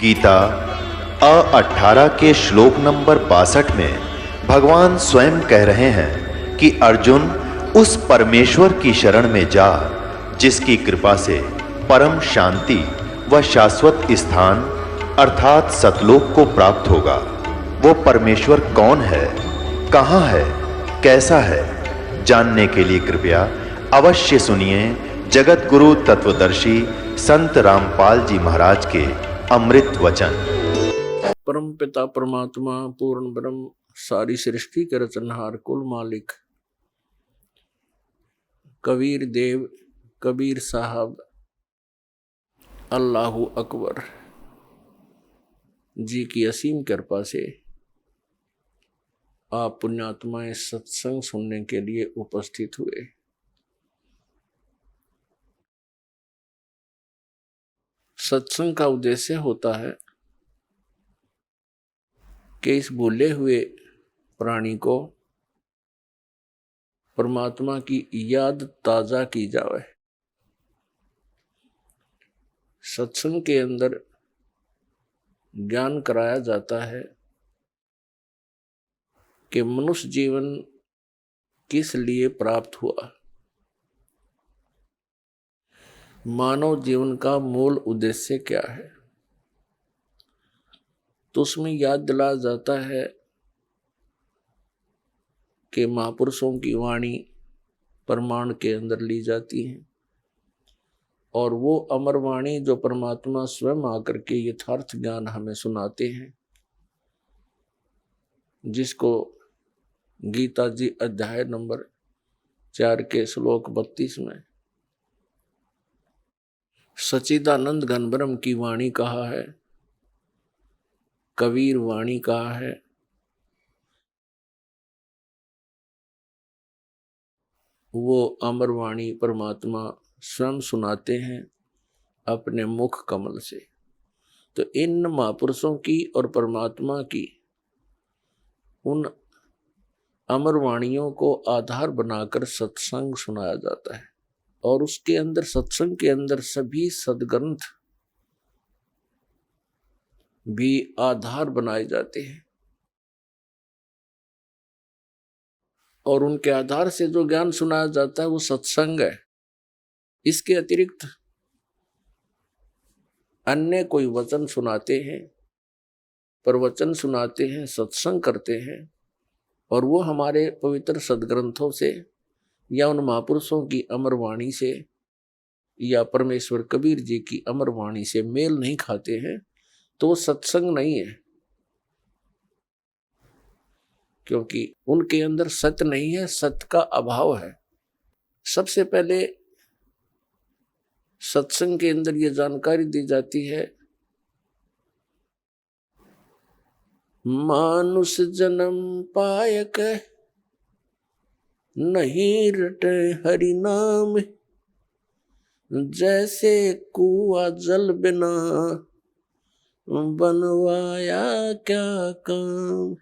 गीता 18 के श्लोक नंबर 62 में भगवान स्वयं कह रहे हैं कि अर्जुन उस परमेश्वर की शरण में जा जिसकी कृपा से परम शांति व शाश्वत स्थान अर्थात सतलोक को प्राप्त होगा। वो परमेश्वर कौन है, कहां है, कैसा है, जानने के लिए कृपया अवश्य सुनिए जगत गुरु तत्वदर्शी संत रामपाल जी महाराज के अमृत वचन। परम पिता परमात्मा पूर्ण ब्रह्म सारी सृष्टि के रचनहार कुल मालिक कबीर देव कबीर साहब अल्लाहु अकबर जी की असीम कृपा से आप पुण्यात्माएं सत्संग सुनने के लिए उपस्थित हुए। सत्संग का उद्देश्य होता है कि इस भूले हुए प्राणी को परमात्मा की याद ताजा की जाए। सत्संग के अंदर ज्ञान कराया जाता है कि मनुष्य जीवन किस लिए प्राप्त हुआ, मानव जीवन का मूल उद्देश्य क्या है। तो उसमें याद दिलाया जाता है कि महापुरुषों की वाणी प्रमाण के अंदर ली जाती है और वो अमर वाणी जो परमात्मा स्वयं आकर के यथार्थ ज्ञान हमें सुनाते हैं, जिसको गीता जी अध्याय नंबर 4 के श्लोक 32 में सच्चिदानंद घन ब्रह्म की वाणी कहा है, कबीर वाणी कहा है। वो अमर वाणी परमात्मा स्वयं सुनाते हैं अपने मुख कमल से। तो इन महापुरुषों की और परमात्मा की उन अमर वाणियों को आधार बनाकर सत्संग सुनाया जाता है और उसके अंदर सत्संग के अंदर सभी सद्ग्रंथ भी आधार बनाए जाते हैं और उनके आधार से जो ज्ञान सुनाया जाता है वो सत्संग है। इसके अतिरिक्त अन्य कोई वचन सुनाते हैं, प्रवचन सुनाते हैं, सत्संग करते हैं और वो हमारे पवित्र सद्ग्रंथों से या उन महापुरुषों की अमर वाणी से या परमेश्वर कबीर जी की अमर वाणी से मेल नहीं खाते हैं, तो वो सत्संग नहीं है, क्योंकि उनके अंदर सत्य नहीं है, सत्य का अभाव है। सबसे पहले सत्संग के अंदर ये जानकारी दी जाती है, मानुष जन्म पायक नहीं रटे हरि नाम, जैसे कुआं जल बिना बनवाया क्या काम।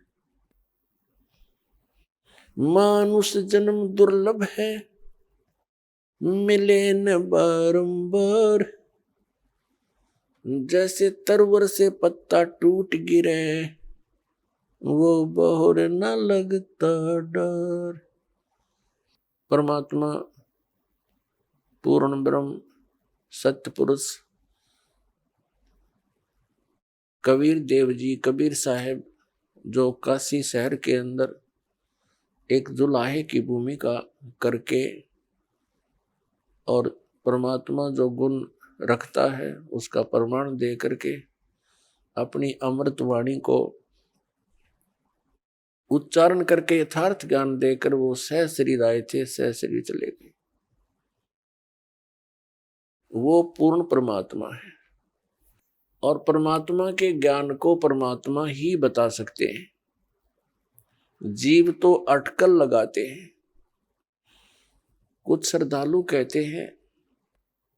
मानुष जन्म दुर्लभ है मिले न बारंबार, जैसे तरवर से पत्ता टूट गिरे वो बहुर न लगता डर। परमात्मा पूर्ण ब्रह्म सत्य पुरुष कबीर देव जी कबीर साहब जो काशी शहर के अंदर एक जुलाहे की भूमिका करके और परमात्मा जो गुण रखता है उसका प्रमाण दे करके अपनी अमृत वाणी को उच्चारण करके यथार्थ ज्ञान देकर वो सह शरीर आए थे, सह शरीर चले गए। वो पूर्ण परमात्मा है और परमात्मा के ज्ञान को परमात्मा ही बता सकते हैं। जीव तो अटकल लगाते हैं। कुछ श्रद्धालु कहते हैं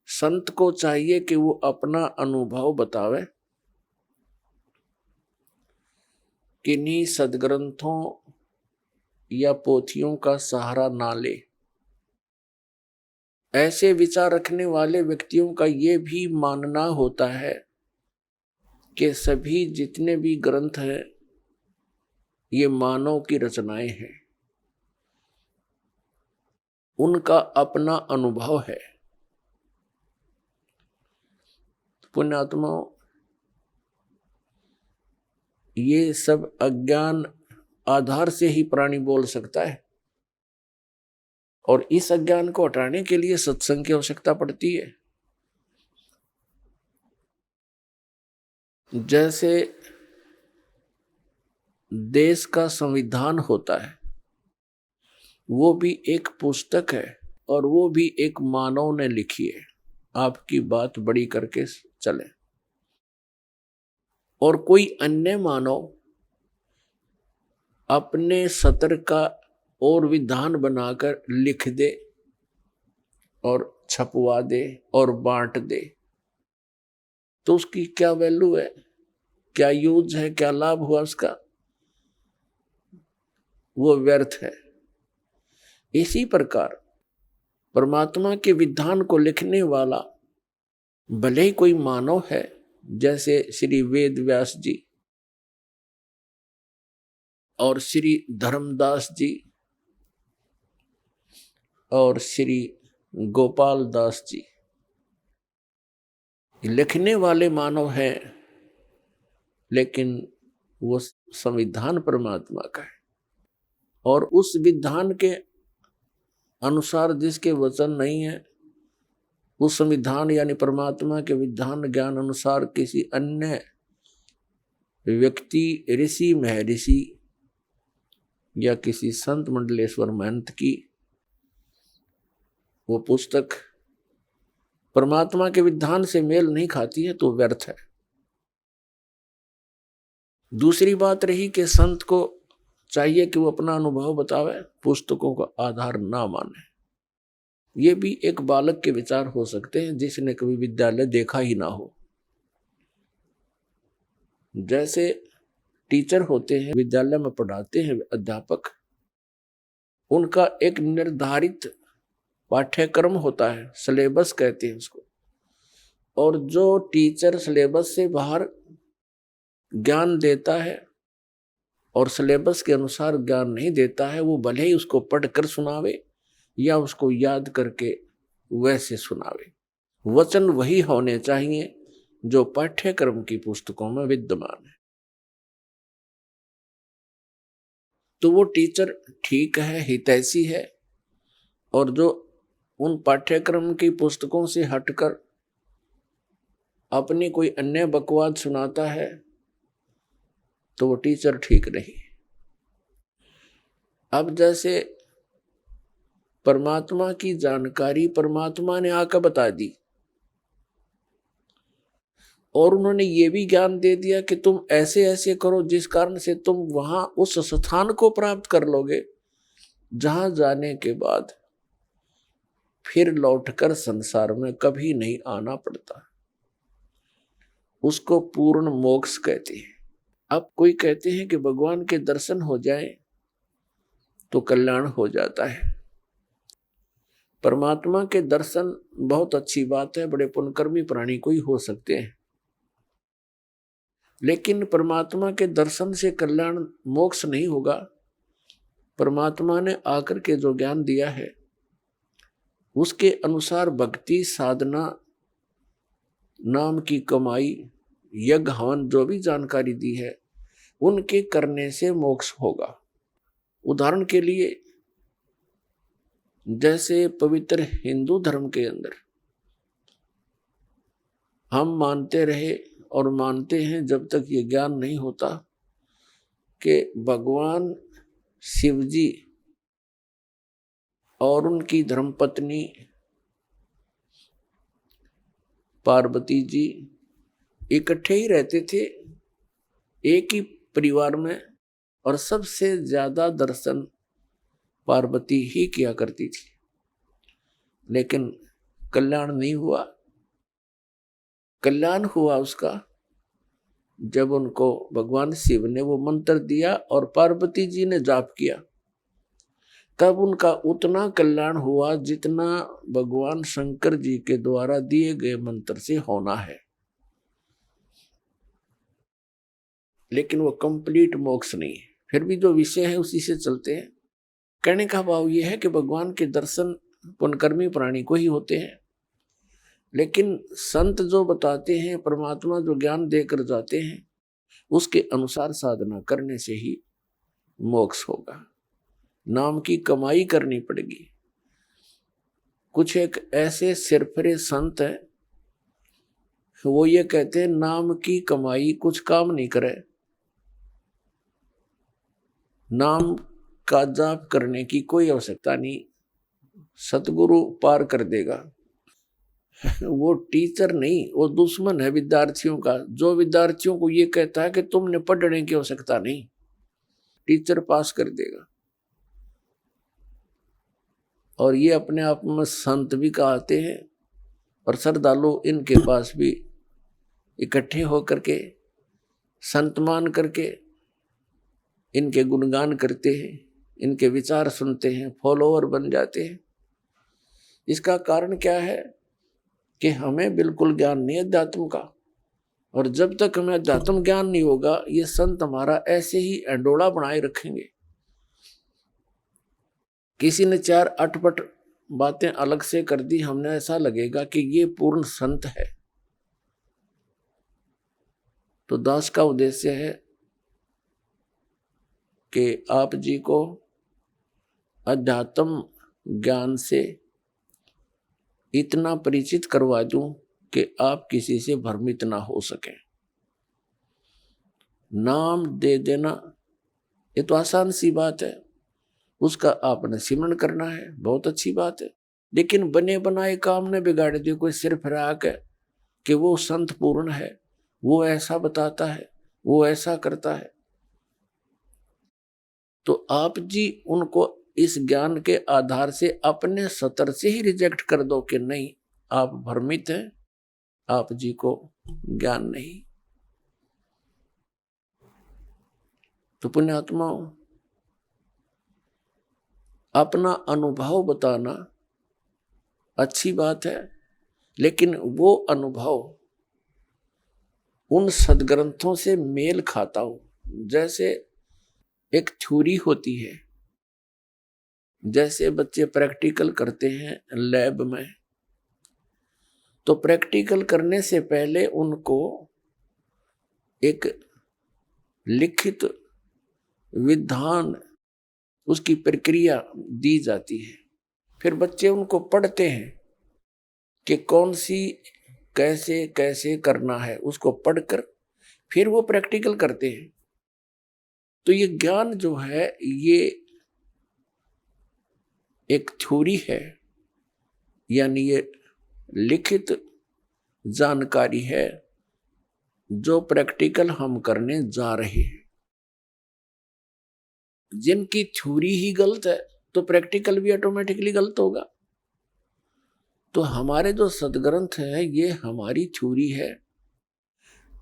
संत को चाहिए कि वो अपना अनुभव बतावे, किन्हीं सद्ग्रंथों या पोथियों का सहारा ना ले। ऐसे विचार रखने वाले व्यक्तियों का ये भी मानना होता है कि सभी जितने भी ग्रंथ हैं ये मानव की रचनाएं हैं, उनका अपना अनुभव है। पुण्यात्माओं, ये सब अज्ञान आधार से ही प्राणी बोल सकता है, और इस अज्ञान को हटाने के लिए सत्संग की आवश्यकता पड़ती है। जैसे देश का संविधान होता है, वो भी एक पुस्तक है और वो भी एक मानव ने लिखी है। आपकी बात बड़ी करके चले, और कोई अन्य मानव अपने सत्र का और विधान बनाकर लिख दे और छपवा दे और बांट दे, तो उसकी क्या वैल्यू है, क्या यूज है, क्या लाभ हुआ उसका? वो व्यर्थ है। इसी प्रकार परमात्मा के विधान को लिखने वाला भले ही कोई मानव है, जैसे श्री वेद व्यास जी और श्री धर्मदास जी और श्री गोपाल दास जी, लिखने वाले मानव हैं, लेकिन वो संविधान परमात्मा का है, और उस विधान के अनुसार जिसके वचन नहीं है, उस संविधान यानी परमात्मा के विधान ज्ञान अनुसार किसी अन्य व्यक्ति, ऋषि महर्षि या किसी संत मंडलेश्वर महंत की वो पुस्तक परमात्मा के विधान से मेल नहीं खाती है, तो व्यर्थ है। दूसरी बात रही कि संत को चाहिए कि वो अपना अनुभव बतावे, पुस्तकों का आधार ना माने। ये भी एक बालक के विचार हो सकते हैं जिसने कभी विद्यालय देखा ही ना हो। जैसे टीचर होते हैं, विद्यालय में पढ़ाते हैं अध्यापक, उनका एक निर्धारित पाठ्यक्रम होता है, सिलेबस कहते हैं उसको, और जो टीचर सिलेबस से बाहर ज्ञान देता है और सिलेबस के अनुसार ज्ञान नहीं देता है, वो भले ही उसको पढ़कर सुनावे या उसको याद करके वैसे सुनावे, वचन वही होने चाहिए जो पाठ्यक्रम की पुस्तकों में विद्यमान है। तो वो टीचर ठीक है, हितैषी है, और जो उन पाठ्यक्रम की पुस्तकों से हटकर अपनी कोई अन्य बकवाद सुनाता है, तो वो टीचर ठीक नहीं। अब जैसे परमात्मा की जानकारी परमात्मा ने आकर बता दी, और उन्होंने ये भी ज्ञान दे दिया कि तुम ऐसे ऐसे करो जिस कारण से तुम वहां उस स्थान को प्राप्त कर लोगे जहां जाने के बाद फिर लौटकर संसार में कभी नहीं आना पड़ता। उसको पूर्ण मोक्ष कहते हैं। अब कोई कहते हैं कि भगवान के दर्शन हो जाए तो कल्याण हो जाता है। परमात्मा के दर्शन बहुत अच्छी बात है, बड़े पुण्यकर्मी प्राणी को ही हो सकते हैं, लेकिन परमात्मा के दर्शन से कल्याण मोक्ष नहीं होगा। परमात्मा ने आकर के जो ज्ञान दिया है उसके अनुसार भक्ति साधना, नाम की कमाई, यज्ञ हवन, जो भी जानकारी दी है उनके करने से मोक्ष होगा। उदाहरण के लिए जैसे पवित्र हिंदू धर्म के अंदर हम मानते रहे और मानते हैं जब तक ये ज्ञान नहीं होता कि भगवान शिव जी और उनकी धर्मपत्नी पार्वती जी इकट्ठे ही रहते थे, एक ही परिवार में, और सबसे ज्यादा दर्शन पार्वती ही किया करती थी, लेकिन कल्याण नहीं हुआ। कल्याण हुआ उसका जब उनको भगवान शिव ने वो मंत्र दिया और पार्वती जी ने जाप किया, तब उनका उतना कल्याण हुआ जितना भगवान शंकर जी के द्वारा दिए गए मंत्र से होना है। लेकिन वो कंप्लीट मोक्ष नहीं है। फिर भी जो विषय है उसी से चलते हैं। कहने का भाव ये है कि भगवान के दर्शन पुण्यकर्मी प्राणी को ही होते हैं, लेकिन संत जो बताते हैं, परमात्मा जो ज्ञान देकर जाते हैं, उसके अनुसार साधना करने से ही मोक्ष होगा। नाम की कमाई करनी पड़ेगी। कुछ एक ऐसे सिरफरे संत हैं, वो ये कहते हैं नाम की कमाई कुछ काम नहीं करे, नाम का जाप करने की कोई आवश्यकता नहीं, सतगुरु पार कर देगा। वो टीचर नहीं, वो दुश्मन है विद्यार्थियों का, जो विद्यार्थियों को ये कहता है कि तुमने पढ़ने की आवश्यकता नहीं, टीचर पास कर देगा। और ये अपने आप में संत भी कहते हैं, और श्रद्धालु इनके पास भी इकट्ठे होकर के संत मान करके इनके गुणगान करते हैं, इनके विचार सुनते हैं, फॉलोअर बन जाते हैं। इसका कारण क्या है कि हमें बिल्कुल ज्ञान नहीं है अध्यात्म का, और जब तक हमें अध्यात्म ज्ञान नहीं होगा, ये संत हमारा ऐसे ही अंडोला बनाए रखेंगे। किसी ने 4 अटपट बातें अलग से कर दी, हमने ऐसा लगेगा कि ये पूर्ण संत है। तो दास का उद्देश्य है कि आप जी को अध्यात्म ज्ञान से इतना परिचित करवा दूं कि आप किसी से भ्रमित ना हो सके। नाम दे देना ये तो आसान सी बात है, उसका आपने सिमरण करना है, बहुत अच्छी बात है। लेकिन बने बनाए काम ने बिगाड़ दिए। कोई सिर फिराक है कि वो संत पूर्ण है, वो ऐसा बताता है, वो ऐसा करता है, तो आप जी उनको इस ज्ञान के आधार से अपने सतर से ही रिजेक्ट कर दो कि नहीं, आप भ्रमित हैं, आप जी को ज्ञान नहीं। तो पुण्यात्माओं, अपना अनुभव बताना अच्छी बात है, लेकिन वो अनुभव उन सदग्रंथों से मेल खाता हो। जैसे एक थ्योरी होती है, जैसे बच्चे प्रैक्टिकल करते हैं लैब में, तो प्रैक्टिकल करने से पहले उनको एक लिखित विधान, उसकी प्रक्रिया दी जाती है। फिर बच्चे उनको पढ़ते हैं कि कौन सी कैसे कैसे करना है, उसको पढ़कर फिर वो प्रैक्टिकल करते हैं। तो ये ज्ञान जो है ये एक थ्योरी है, यानी ये लिखित जानकारी है जो प्रैक्टिकल हम करने जा रहे हैं। जिनकी थ्योरी ही गलत है तो प्रैक्टिकल भी ऑटोमेटिकली गलत होगा। तो हमारे जो सदग्रंथ है ये हमारी थ्योरी है,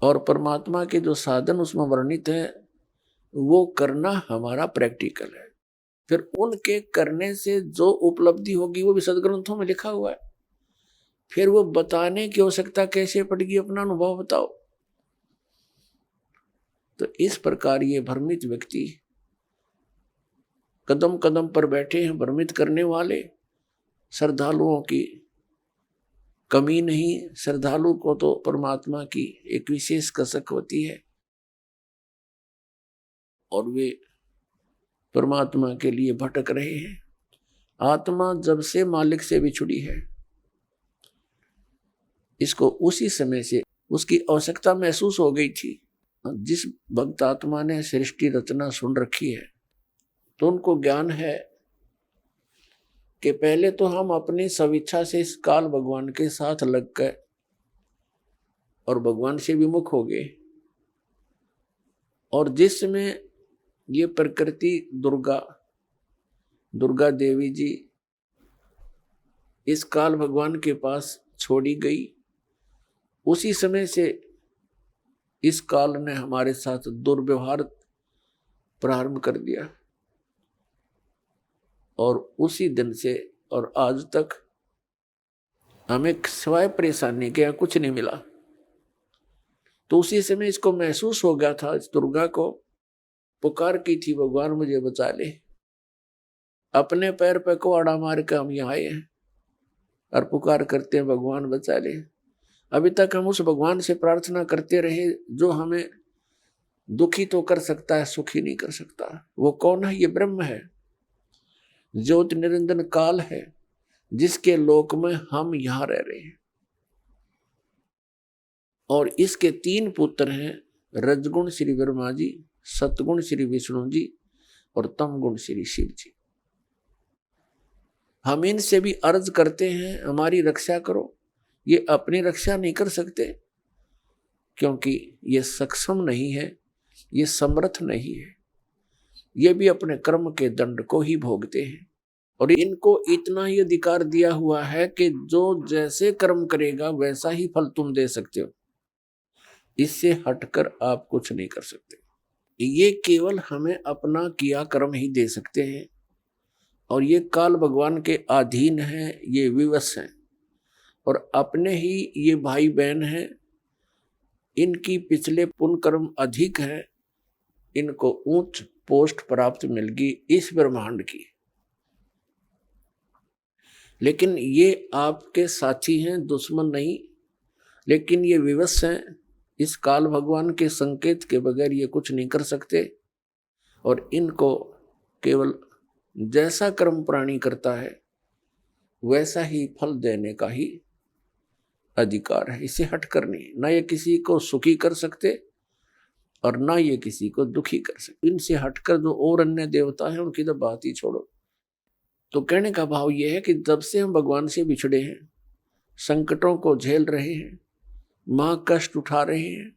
और परमात्मा के जो साधन उसमें वर्णित है वो करना हमारा प्रैक्टिकल है। फिर उनके करने से जो उपलब्धि होगी वो भी सदग्रंथों में लिखा हुआ है। फिर वो बताने की आवश्यकता कैसे पड़ेगी, अपना अनुभव बताओ। तो इस प्रकार ये भ्रमित व्यक्ति कदम कदम पर बैठे हैं, भ्रमित करने वाले। श्रद्धालुओं की कमी नहीं, श्रद्धालु को तो परमात्मा की एक विशेष कसक होती है, और वे परमात्मा के लिए भटक रहे हैं। आत्मा जब से मालिक से बिछुड़ी है, इसको उसी समय से उसकी आवश्यकता महसूस हो गई थी। जिस भक्त आत्मा ने सृष्टि रचना सुन रखी है, तो उनको ज्ञान है कि पहले तो हम अपनी स्वेच्छा से इस काल भगवान के साथ लग गए और भगवान से विमुख हो गए। और जिसमें ये प्रकृति दुर्गा देवी जी इस काल भगवान के पास छोड़ी गई, उसी समय से इस काल ने हमारे साथ दुर्व्यवहार प्रारंभ कर दिया, और उसी दिन से और आज तक हमें सिवाय परेशानी के कुछ नहीं मिला। तो उसी समय इसको महसूस हो गया था, इस दुर्गा को पुकार की थी, भगवान मुझे बचा ले। अपने पैर पे कुआड़ा मार के हम यहाँ आए हैं और पुकार करते हैं भगवान बचा ले। अभी तक हम उस भगवान से प्रार्थना करते रहे जो हमें दुखी तो कर सकता है, सुखी नहीं कर सकता। वो कौन है? ये ब्रह्म है, ज्योति निरंजन काल है, जिसके लोक में हम यहां रह रहे हैं। और इसके 3 पुत्र हैं, रजगुण श्री ब्रह्मा जी, सतगुण श्री विष्णु जी और तमगुण श्री शिव जी। हम इनसे भी अर्ज करते हैं हमारी रक्षा करो। ये अपनी रक्षा नहीं कर सकते क्योंकि ये सक्षम नहीं है, ये समर्थ नहीं है। ये भी अपने कर्म के दंड को ही भोगते हैं और इनको इतना ही अधिकार दिया हुआ है कि जो जैसे कर्म करेगा वैसा ही फल तुम दे सकते हो, इससे हटकर आप कुछ नहीं कर सकते। ये केवल हमें अपना किया कर्म ही दे सकते हैं और ये काल भगवान के अधीन है, ये विवश हैं और अपने ही ये भाई बहन हैं। इनकी पिछले पुण्य कर्म अधिक है, इनको उच्च पोस्ट प्राप्त मिल गई इस ब्रह्मांड की। लेकिन ये आपके साथी हैं, दुश्मन नहीं। लेकिन ये विवश हैं, इस काल भगवान के संकेत के बगैर ये कुछ नहीं कर सकते और इनको केवल जैसा कर्म प्राणी करता है वैसा ही फल देने का ही अधिकार है, इसे हटकर नहीं। ना ये किसी को सुखी कर सकते और ना ये किसी को दुखी कर सकते। इनसे हटकर जो और अन्य देवता हैं उनकी तो बात ही छोड़ो। तो कहने का भाव ये है कि जब से हम भगवान से बिछड़े हैं, संकटों को झेल रहे हैं, मां कष्ट उठा रहे हैं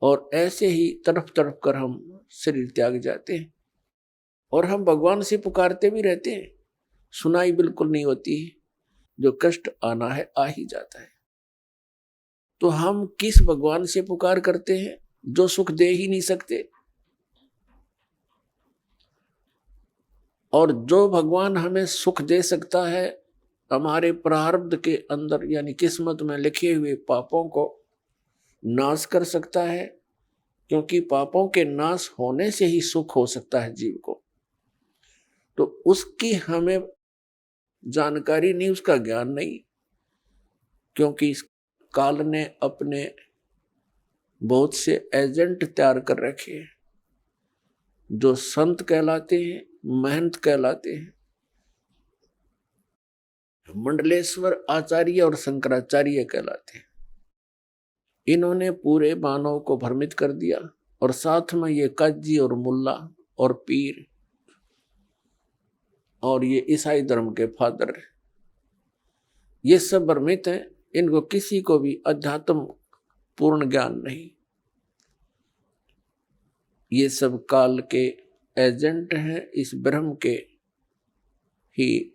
और ऐसे ही तड़प तड़प कर हम शरीर त्याग जाते हैं और हम भगवान से पुकारते भी रहते हैं, सुनाई बिल्कुल नहीं होती है। जो कष्ट आना है आ ही जाता है। तो हम किस भगवान से पुकार करते हैं जो सुख दे ही नहीं सकते? और जो भगवान हमें सुख दे सकता है, हमारे प्रारब्ध के अंदर यानी किस्मत में लिखे हुए पापों को नाश कर सकता है, क्योंकि पापों के नाश होने से ही सुख हो सकता है जीव को। तो उसकी हमें जानकारी नहीं, उसका ज्ञान नहीं, क्योंकि इस काल ने अपने बहुत से एजेंट तैयार कर रखे हैं जो संत कहलाते हैं, महंत कहलाते हैं। मंडलेश्वर आचार्य और शंकराचार्य कहलाते हैं। इन्होंने पूरे मानव को भ्रमित कर दिया और साथ में ये काजी और मुल्ला और पीर और ये ईसाई धर्म के फादर, ये सब भ्रमित हैं। इनको किसी को भी अध्यात्म पूर्ण ज्ञान नहीं। ये सब काल के एजेंट हैं, इस ब्रह्म के ही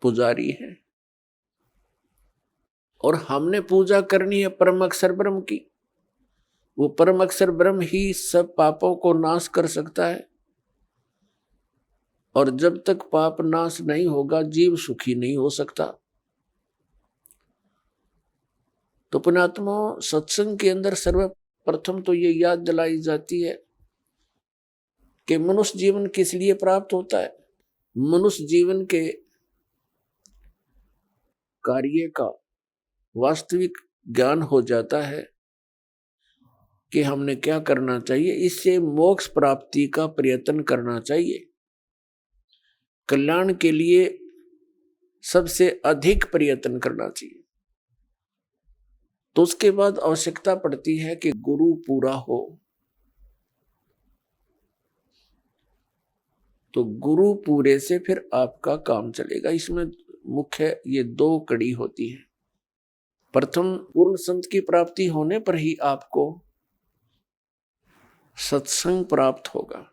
पुजारी हैं और हमने पूजा करनी है परम अक्षर ब्रह्म की। वो परम अक्षर ब्रह्म ही सब पापों को नाश कर सकता है और जब तक पाप नाश नहीं होगा जीव सुखी नहीं हो सकता। तो पुण्यात्मा, सत्संग के अंदर सर्वप्रथम तो ये याद दिलाई जाती है कि मनुष्य जीवन किस लिए प्राप्त होता है। मनुष्य जीवन के कार्य का वास्तविक ज्ञान हो जाता है कि हमने क्या करना चाहिए, इससे मोक्ष प्राप्ति का प्रयत्न करना चाहिए। कल्याण के लिए सबसे अधिक प्रयत्न करना चाहिए। तो उसके बाद आवश्यकता पड़ती है कि गुरु पूरा हो। तो गुरु पूरे से फिर आपका काम चलेगा। इसमें मुख्य ये 2 कड़ी होती है। प्रथम, पूर्ण संत की प्राप्ति होने पर ही आपको सत्संग प्राप्त होगा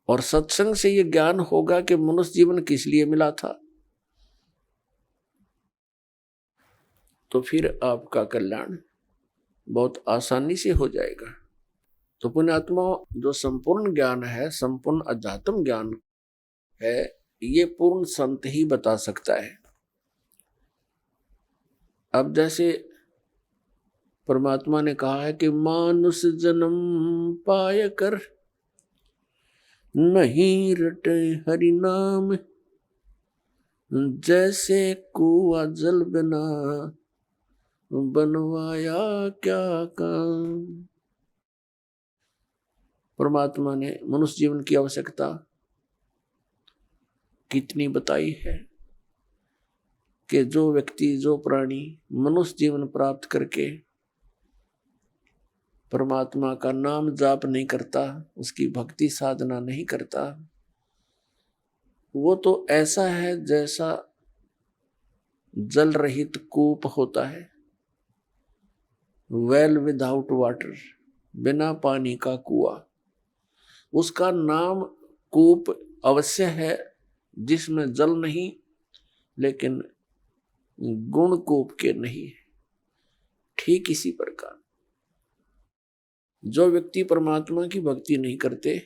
और सत्संग से ये ज्ञान होगा कि मनुष्य जीवन किस लिए मिला था। तो फिर आपका कल्याण बहुत आसानी से हो जाएगा। तो पुण्यात्मा, जो संपूर्ण ज्ञान है, संपूर्ण अध्यात्म ज्ञान है, ये पूर्ण संत ही बता सकता है। अब जैसे परमात्मा ने कहा है कि मानुष जन्म पाय कर नहीं रटे हरि नाम, जैसे कुआ जल बिना बनवाया क्या काम। परमात्मा ने मनुष्य जीवन की आवश्यकता कितनी बताई है कि जो व्यक्ति, जो प्राणी मनुष्य जीवन प्राप्त करके परमात्मा का नाम जाप नहीं करता, उसकी भक्ति साधना नहीं करता, वो तो ऐसा है जैसा जल रहित कूप होता है, वेल विदाउट वाटर, बिना पानी का कुआं। उसका नाम कूप अवश्य है जिसमें जल नहीं, लेकिन गुण कूप के नहीं। ठीक इसी प्रकार जो व्यक्ति परमात्मा की भक्ति नहीं करते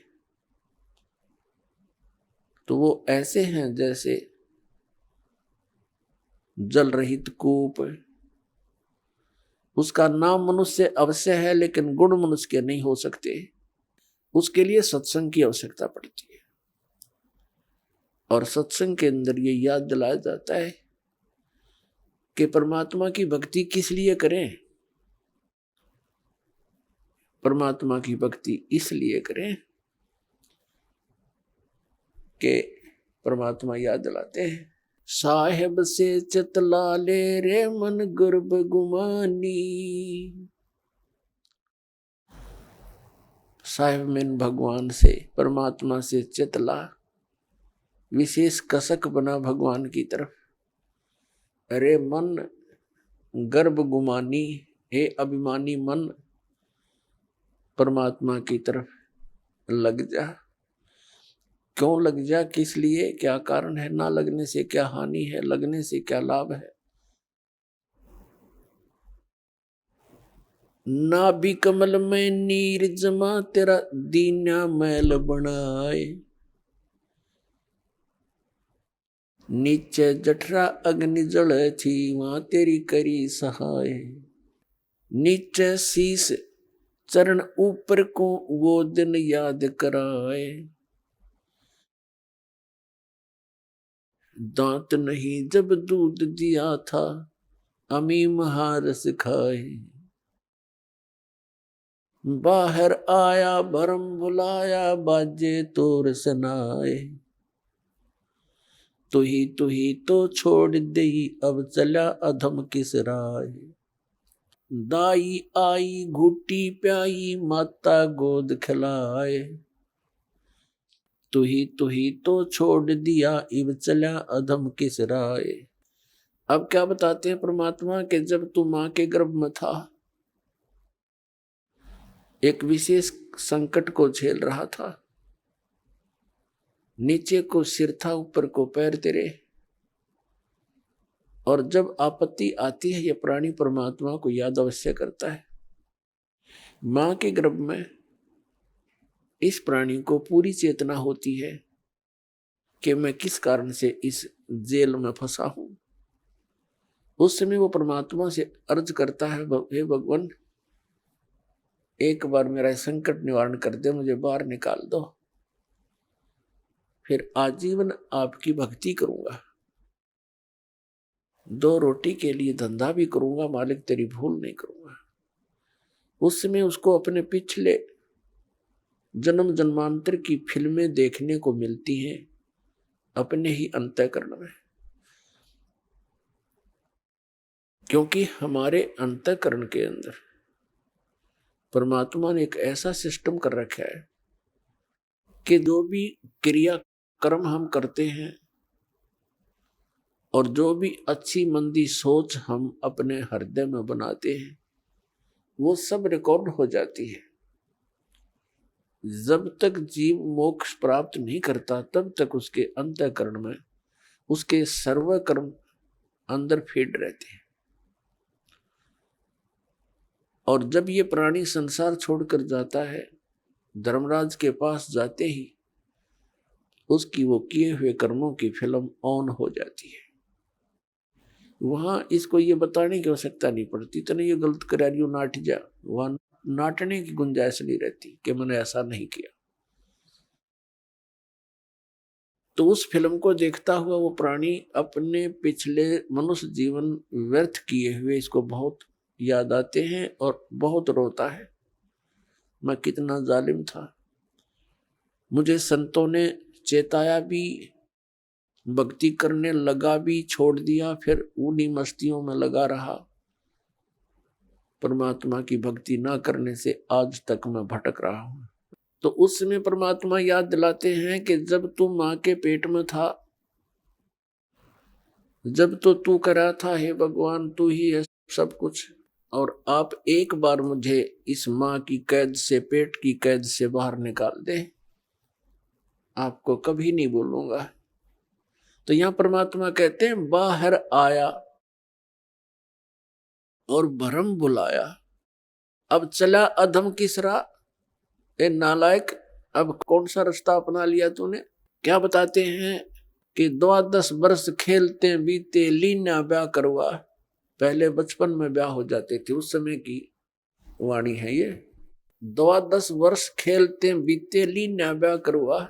तो वो ऐसे हैं जैसे जल रहित कूप। उसका नाम मनुष्य अवश्य है लेकिन गुण मनुष्य के नहीं हो सकते। उसके लिए सत्संग की आवश्यकता पड़ती है, और सत्संग के अंदर ये याद दिलाया जाता है कि परमात्मा की भक्ति किस लिए करें। परमात्मा की भक्ति इसलिए करें कि परमात्मा याद दिलाते हैं, साहेब से चितला ले रे मन गर्भ गुमानी। साहेब में भगवान से, परमात्मा से चितला, विशेष कसक बना भगवान की तरफ। अरे मन गर्भ गुमानी, हे अभिमानी मन, परमात्मा की तरफ लग जा। क्यों लग जा, किस लिए, क्या कारण है? ना लगने से क्या हानि है, लगने से क्या लाभ है? ना भी कमल में नीर जमा, तेरा दीना मैल बनाए। नीचे जठरा अग्नि जले थी, वहां तेरी करी सहाय। नीचे शीस चरण ऊपर को वो दिन याद कराए। दांत नहीं जब दूध दिया था, अमी महारस खाए। बाहर आया भरम बुलाया, बाजे तोर सनाए। तू ही तो छोड़ दे, अब चला अधम किस राय। दाई आई घुटी प्याई, माता गोद खिलाए। तू ही तो छोड़ दिया, इब चला अधम किस राय। अब क्या बताते हैं परमात्मा कि जब तू मां के गर्भ में था, एक विशेष संकट को झेल रहा था। नीचे को सिर था, ऊपर को पैर तेरे। और जब आपत्ति आती है, यह प्राणी परमात्मा को याद अवश्य करता है। मां के गर्भ में इस प्राणी को पूरी चेतना होती है कि मैं किस कारण से इस जेल में फंसा हूं। उस समय वो परमात्मा से अर्ज करता है, हे भगवान, एक बार मेरा संकट निवारण कर दे, मुझे बाहर निकाल दो, फिर आजीवन आपकी भक्ति करूंगा, 2 रोटी के लिए धंधा भी करूंगा, मालिक तेरी भूल नहीं करूंगा। उस समय उसको अपने पिछले जन्म जन्मांतर की फिल्में देखने को मिलती हैं अपने ही अंतःकरण में, क्योंकि हमारे अंतःकरण के अंदर परमात्मा ने एक ऐसा सिस्टम कर रखा है कि जो भी क्रिया कर्म हम करते हैं और जो भी अच्छी मंदी सोच हम अपने हृदय में बनाते हैं, वो सब रिकॉर्ड हो जाती है। जब तक जीव मोक्ष प्राप्त नहीं करता, तब तक उसके अंतःकरण में उसके सर्व कर्म अंदर फीड रहते हैं। और जब ये प्राणी संसार छोड़कर जाता है, धर्मराज के पास जाते ही उसकी वो किए हुए कर्मों की फिल्म ऑन हो जाती है। वहां इसको ये बताने की आवश्यकता नहीं पड़ती, तने ये गलत करा रही हो, नाट जा। वहां नाटने की गुंजाइश नहीं रहती कि मैंने ऐसा नहीं किया। तो उस फिल्म को देखता हुआ वो प्राणी अपने पिछले मनुष्य जीवन व्यर्थ किए हुए इसको बहुत याद आते हैं और बहुत रोता है। मैं कितना जालिम था, मुझे संतों ने चेताया भी, भक्ति करने लगा भी, छोड़ दिया, फिर उन्हीं मस्तियों में लगा रहा। परमात्मा की भक्ति ना करने से आज तक मैं भटक रहा हूं। तो उस समय परमात्मा याद दिलाते हैं कि जब तू मां के पेट में था, जब तो तू करा था, हे भगवान तू ही है सब कुछ, और आप एक बार मुझे इस मां की कैद से, पेट की कैद से बाहर निकाल दे, आपको कभी नहीं बोलूंगा। तो यहां परमात्मा कहते हैं बाहर आया और भरम बुलाया। अब चला अधम किस राह, ए नालायक, अब कौन सा रास्ता अपना लिया तूने। क्या बताते हैं कि 12 वर्ष खेलते बीते, लीना ब्याह करवा। पहले बचपन में ब्याह हो जाते थे, उस समय की वाणी है ये। 12 वर्ष खेलते बीते, लीना ब्याह करवा,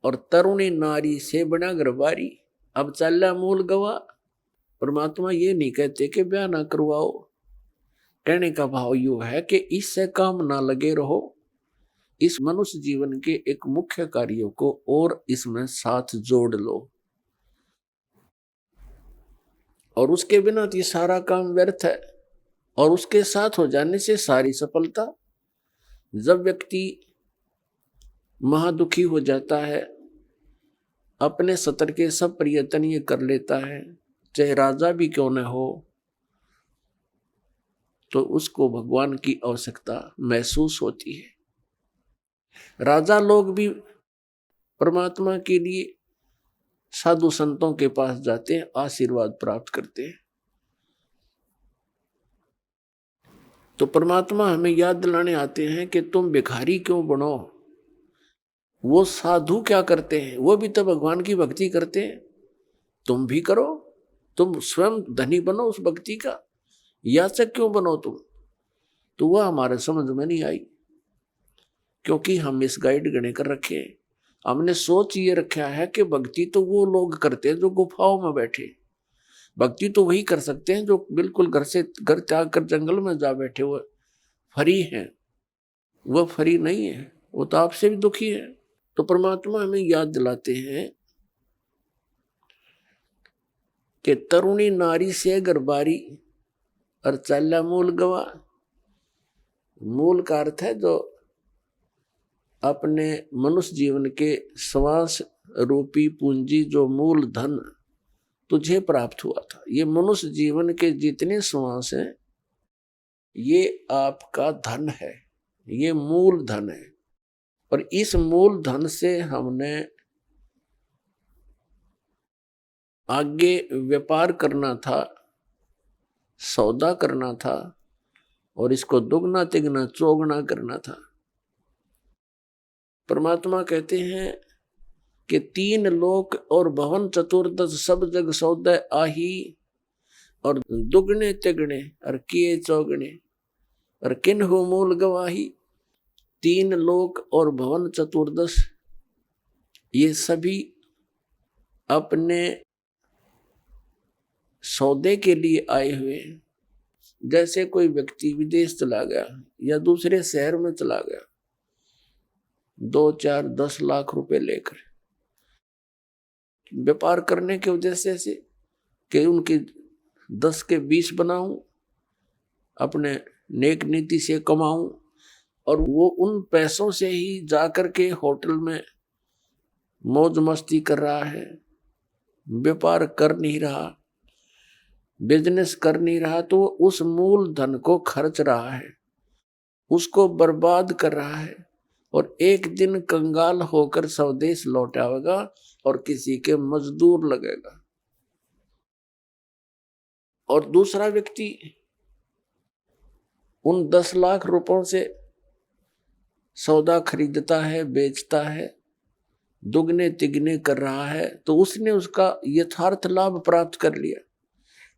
और तरुणी नारी से बना गरबारी, अब चला मूल गवा। परमात्मा ये नहीं कहते कि ब्याह ना करवाओ, कहने का भाव यू है कि इससे काम ना लगे रहो, इस मनुष्य जीवन के एक मुख्य कार्यों को और इसमें साथ जोड़ लो, और उसके बिना तो ये सारा काम व्यर्थ है, और उसके साथ हो जाने से सारी सफलता। जब व्यक्ति महादुखी हो जाता है, अपने सतर के सब प्रयत्न ये कर लेता है, चाहे राजा भी क्यों न हो, तो उसको भगवान की आवश्यकता महसूस होती है। राजा लोग भी परमात्मा के लिए साधु संतों के पास जाते हैं, आशीर्वाद प्राप्त करते हैं। तो परमात्मा हमें याद दिलाने आते हैं कि तुम भिखारी क्यों बनो। वो साधु क्या करते हैं, वो भी तो भगवान की भक्ति करते हैं, तुम भी करो, तुम स्वयं धनी बनो उस भक्ति का, याचक क्यों बनो तुम। तो वह हमारे समझ में नहीं आई, क्योंकि हम इस गाइड गणे कर रखे हैं। हमने सोच ये रखा है कि भक्ति तो वो लोग करते हैं जो गुफाओं में बैठे, भक्ति तो वही कर सकते हैं जो बिल्कुल घर से घर त्याग कर जंगल में जा बैठे, वो फरी हैं। वह फरी नहीं है, वो तो आपसे भी दुखी है। तो परमात्मा हमें याद दिलाते हैं कि तरुणी नारी से गरबारी और चाला मूल गवा। मूल का अर्थ है जो अपने मनुष्य जीवन के श्वास रूपी पूंजी, जो मूल धन तुझे प्राप्त हुआ था। ये मनुष्य जीवन के जितने श्वास हैं ये आपका धन है, ये मूल धन है। और इस मूल धन से हमने आगे व्यापार करना था, सौदा करना था, और इसको दुगना तिगना चौगुना करना था। परमात्मा कहते हैं कि 3 लोक और भवन चतुर्दश सब जग सौदे आही, और दुगने तिगने और किए चौगने और किन्हु मूल गवाही। 3 लोक और भवन चतुर्दश ये सभी अपने सौदे के लिए आए हुए हैं। जैसे कोई व्यक्ति विदेश चला गया या दूसरे शहर में चला गया 2, 4, 10 लाख रुपए लेकर व्यापार करने के उद्देश्य से कि उनके 10 के 20 बनाऊं, अपने नेक नीति से कमाऊं, और वो उन पैसों से ही जाकर के होटल में मौज मस्ती कर रहा है, व्यापार कर नहीं रहा, बिजनेस कर नहीं रहा, तो उस मूल धन को खर्च रहा है, उसको बर्बाद कर रहा है, और एक दिन कंगाल होकर स्वदेश लौट आएगा और किसी के मजदूर लगेगा। और दूसरा व्यक्ति उन 10 लाख रुपयों से सौदा खरीदता है, बेचता है, दुगने तिगने कर रहा है, तो उसने उसका यथार्थ लाभ प्राप्त कर लिया।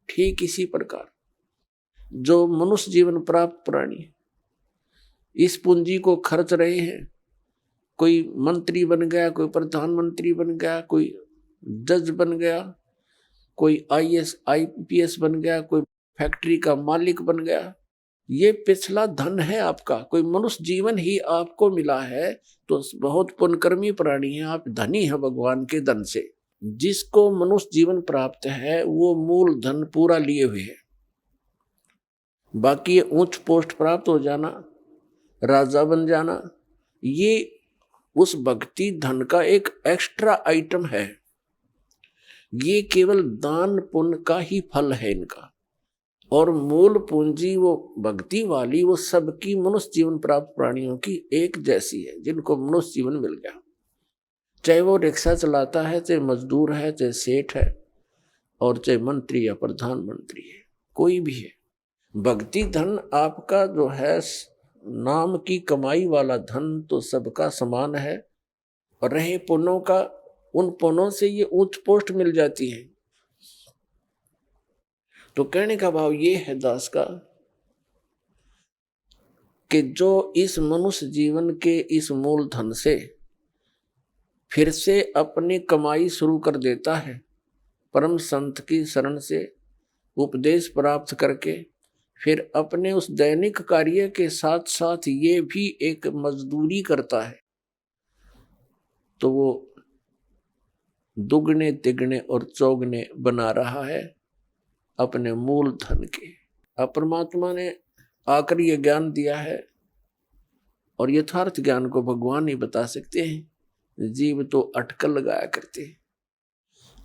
ठीक इसी प्रकार जो मनुष्य जीवन प्राप्त प्राणी इस पूंजी को खर्च रहे हैं, कोई मंत्री बन गया, कोई प्रधानमंत्री बन गया, कोई जज बन गया, कोई IAS IPS बन गया, कोई फैक्ट्री का मालिक बन गया, ये पिछला धन है आपका। कोई मनुष्य जीवन ही आपको मिला है तो बहुत पुण्यकर्मी प्राणी है, आप धनी है भगवान के धन से। जिसको मनुष्य जीवन प्राप्त है वो मूल धन पूरा लिए हुए है। बाकी ये उच्च पोस्ट प्राप्त हो जाना, राजा बन जाना, ये उस भक्ति धन का एक एक्स्ट्रा आइटम है। ये केवल दान पुण्य का ही फल है इनका, और मूल पूंजी वो भक्ति वाली वो सबकी मनुष्य जीवन प्राप्त प्राणियों की एक जैसी है, जिनको मनुष्य जीवन मिल गया। चाहे वो रिक्शा चलाता है, चाहे मजदूर है, चाहे सेठ है, और चाहे मंत्री या प्रधानमंत्री है, कोई भी है। भक्ति धन आपका जो है नाम की कमाई वाला धन तो सबका समान है, और रहे पुण्यों का, उन पुण्यों से ये उच्च पोस्ट मिल जाती है। तो कहने का भाव ये है दास का कि जो इस मनुष्य जीवन के इस मूल धन से फिर से अपनी कमाई शुरू कर देता है, परम संत की शरण से उपदेश प्राप्त करके फिर अपने उस दैनिक कार्य के साथ साथ ये भी एक मजदूरी करता है, तो वो दुगने तिगने और चौगने बना रहा है अपने मूल धन के। अब परमात्मा ने आकर ये ज्ञान दिया है, और यथार्थ ज्ञान को भगवान ही बता सकते हैं, जीव तो अटकल लगाया करते हैं।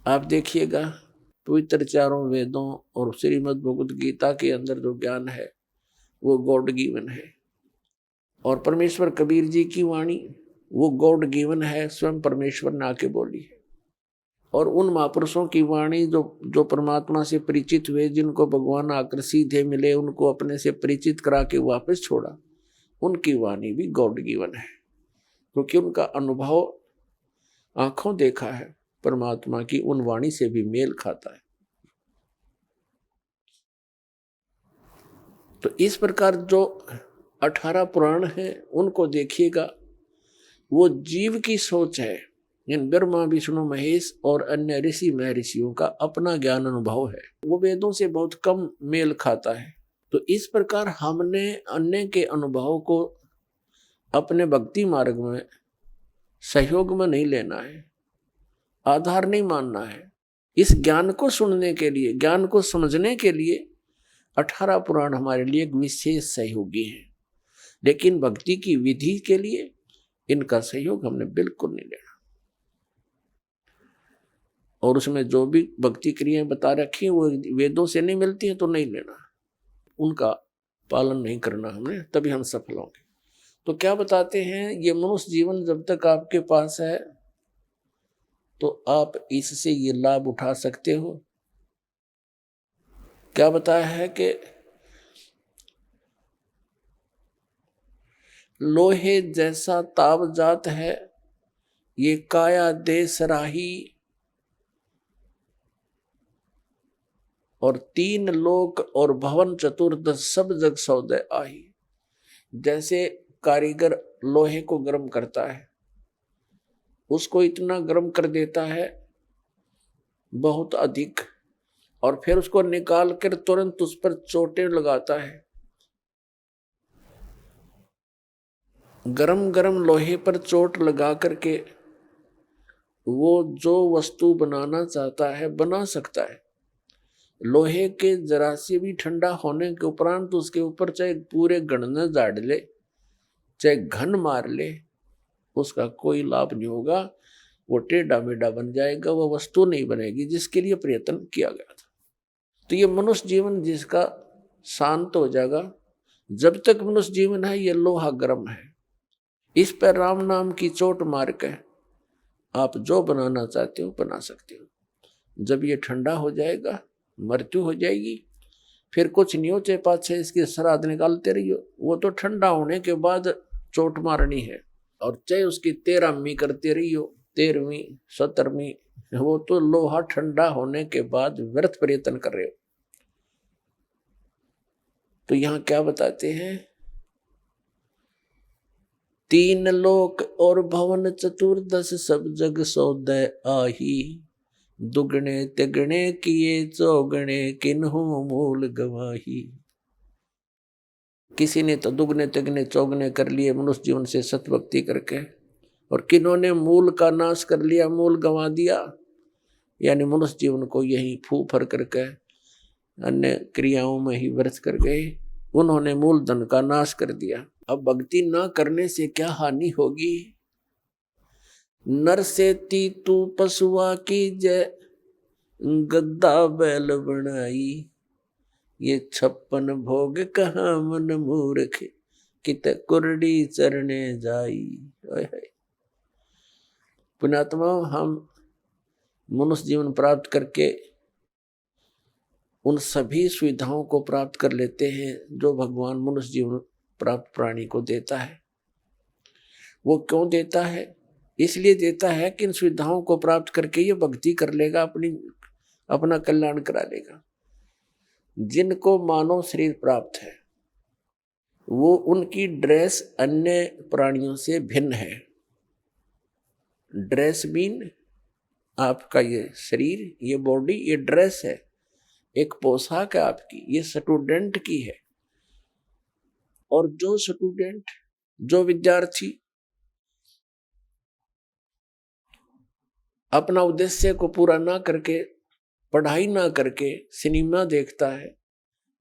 आप देखिएगा पवित्र चारों वेदों और श्रीमद् भगवद गीता के अंदर जो ज्ञान है वो गॉड गिवन है, और परमेश्वर कबीर जी की वाणी वो गॉड गिवन है, स्वयं परमेश्वर ने आके बोली है। और उन महापुरुषों की वाणी जो परमात्मा से परिचित हुए, जिनको भगवान आकर सीधे मिले, उनको अपने से परिचित करा के वापस छोड़ा, उनकी वाणी भी गॉड गिवन है, क्योंकि उनका अनुभव आंखों देखा है परमात्मा की उन वाणी से भी मेल खाता है। तो इस प्रकार जो 18 पुराण हैं उनको देखिएगा, वो जीव की सोच है। इन ब्रह्मा विष्णु महेश और अन्य ऋषि महर्षियों का अपना ज्ञान अनुभव है, वो वेदों से बहुत कम मेल खाता है। तो इस प्रकार हमने अन्य के अनुभव को अपने भक्ति मार्ग में सहयोग में नहीं लेना है, आधार नहीं मानना है। इस ज्ञान को सुनने के लिए, ज्ञान को समझने के लिए 18 पुराण हमारे लिए एक विशेष सहयोगी हैं, लेकिन भक्ति की विधि के लिए इनका सहयोग हमने बिल्कुल नहीं लेना। और उसमें जो भी भक्ति क्रियाएं बता रखी हैं वो वेदों से नहीं मिलती हैं तो नहीं लेना, उनका पालन नहीं करना हमने, तभी हम सफल होंगे। तो क्या बताते हैं, ये मनुष्य जीवन जब तक आपके पास है तो आप इससे ये लाभ उठा सकते हो। क्या बताया है कि लोहे जैसा ताव जात है, ये काया दे सराही, और 3 लोक और भवन चतुर्दश सब जग सौदे आही। जैसे कारीगर लोहे को गर्म करता है, उसको इतना गर्म कर देता है बहुत अधिक, और फिर उसको निकाल कर तुरंत उस पर चोटें लगाता है। गरम गरम लोहे पर चोट लगा करके वो जो वस्तु बनाना चाहता है बना सकता है। लोहे के जरा से भी ठंडा होने के उपरांत उसके ऊपर चाहे पूरे गणने झाड़ ले, चाहे घन मार ले, उसका कोई लाभ नहीं होगा। वो टेढ़ा मेढ़ा बन जाएगा, वो वस्तु नहीं बनेगी जिसके लिए प्रयत्न किया गया था। तो ये मनुष्य जीवन जिसका शांत हो जाएगा, जब तक मनुष्य जीवन है ये लोहा गर्म है, इस पर राम नाम की चोट मार के आप जो बनाना चाहते हो बना सकते हो। जब ये ठंडा हो जाएगा, मृत्यु हो जाएगी, फिर कुछ नहीं हो, चाहे पाछे इसके श्राद्ध निकालते रहियो, वो तो ठंडा होने के बाद चोट मारनी है। और चाहे उसकी 13वीं करते रहियो, 13वीं 17वीं, वो तो लोहा ठंडा होने के बाद व्यर्थ प्रयत्न कर रहे हो। तो यहाँ क्या बताते हैं, 3 लोक और भवन चतुर्दश सब जग सौदय आही, दुगने तिगने किए चौगने किन्हों मूल गवाही। किसी ने तो दुगने तिगने चौगने कर लिए मनुष्य जीवन से सतभक्ति करके, और किन्होंने मूल का नाश कर लिया, मूल गंवा दिया, यानी मनुष्य जीवन को यही फू फर करके अन्य क्रियाओं में ही व्यर्थ कर गए, उन्होंने मूल धन का नाश कर दिया। अब भक्ति न करने से क्या हानि होगी। नर से तीतू पशुआ की जय, गद्दा बैल बनाई, ये 56 भोग कहाँ मन मूर्ख, कित कुरडी चरने जाई। पुण्यात्मा, हम मनुष्य जीवन प्राप्त करके उन सभी सुविधाओं को प्राप्त कर लेते हैं जो भगवान मनुष्य जीवन प्राप्त प्राणी को देता है। वो क्यों देता है? इसलिए देता है कि इन सुविधाओं को प्राप्त करके ये भक्ति कर लेगा, अपना कल्याण करा लेगा। जिनको मानव शरीर प्राप्त है, वो उनकी ड्रेस अन्य प्राणियों से भिन्न है। ड्रेस मीन आपका ये शरीर, ये बॉडी, ये ड्रेस है, एक पोशाक है आपकी, ये स्टूडेंट की है। और जो स्टूडेंट, जो विद्यार्थी अपना उद्देश्य को पूरा ना करके, पढ़ाई ना करके सिनेमा देखता है,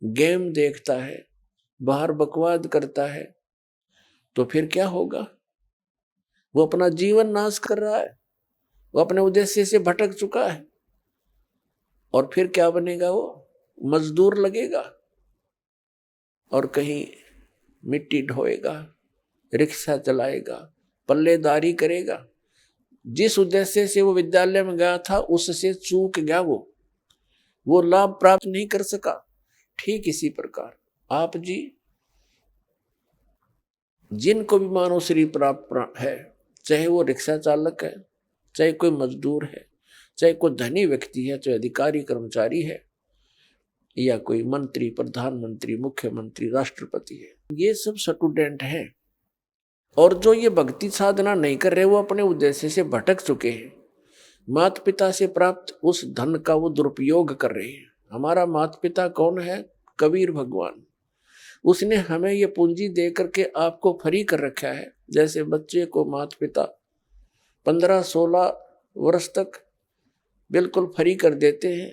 गेम देखता है, बाहर बकवाद करता है, तो फिर क्या होगा? वो अपना जीवन नाश कर रहा है, वो अपने उद्देश्य से भटक चुका है। और फिर क्या बनेगा? वो मजदूर लगेगा और कहीं मिट्टी ढोएगा, रिक्शा चलाएगा, पल्लेदारी करेगा। जिस उद्देश्य से वो विद्यालय में गया था उससे चूक गया, वो लाभ प्राप्त नहीं कर सका। ठीक इसी प्रकार आप जी, जिनको भी मानव शरीर प्राप्त है, चाहे वो रिक्शा चालक है, चाहे कोई मजदूर है, चाहे कोई धनी व्यक्ति है, चाहे अधिकारी कर्मचारी है, या कोई मंत्री, प्रधानमंत्री, मुख्यमंत्री, राष्ट्रपति है, ये सब स्टूडेंट हैं। और जो ये भक्ति साधना नहीं कर रहे, वो अपने उद्देश्य से भटक चुके हैं। माता पिता से प्राप्त उस धन का वो दुरुपयोग कर रहे हैं। हमारा माता पिता कौन है? कबीर भगवान। उसने हमें ये पूंजी दे करके आपको फ्री कर रखा है। जैसे बच्चे को माता पिता 15-16 वर्ष तक बिल्कुल फ्री कर देते हैं,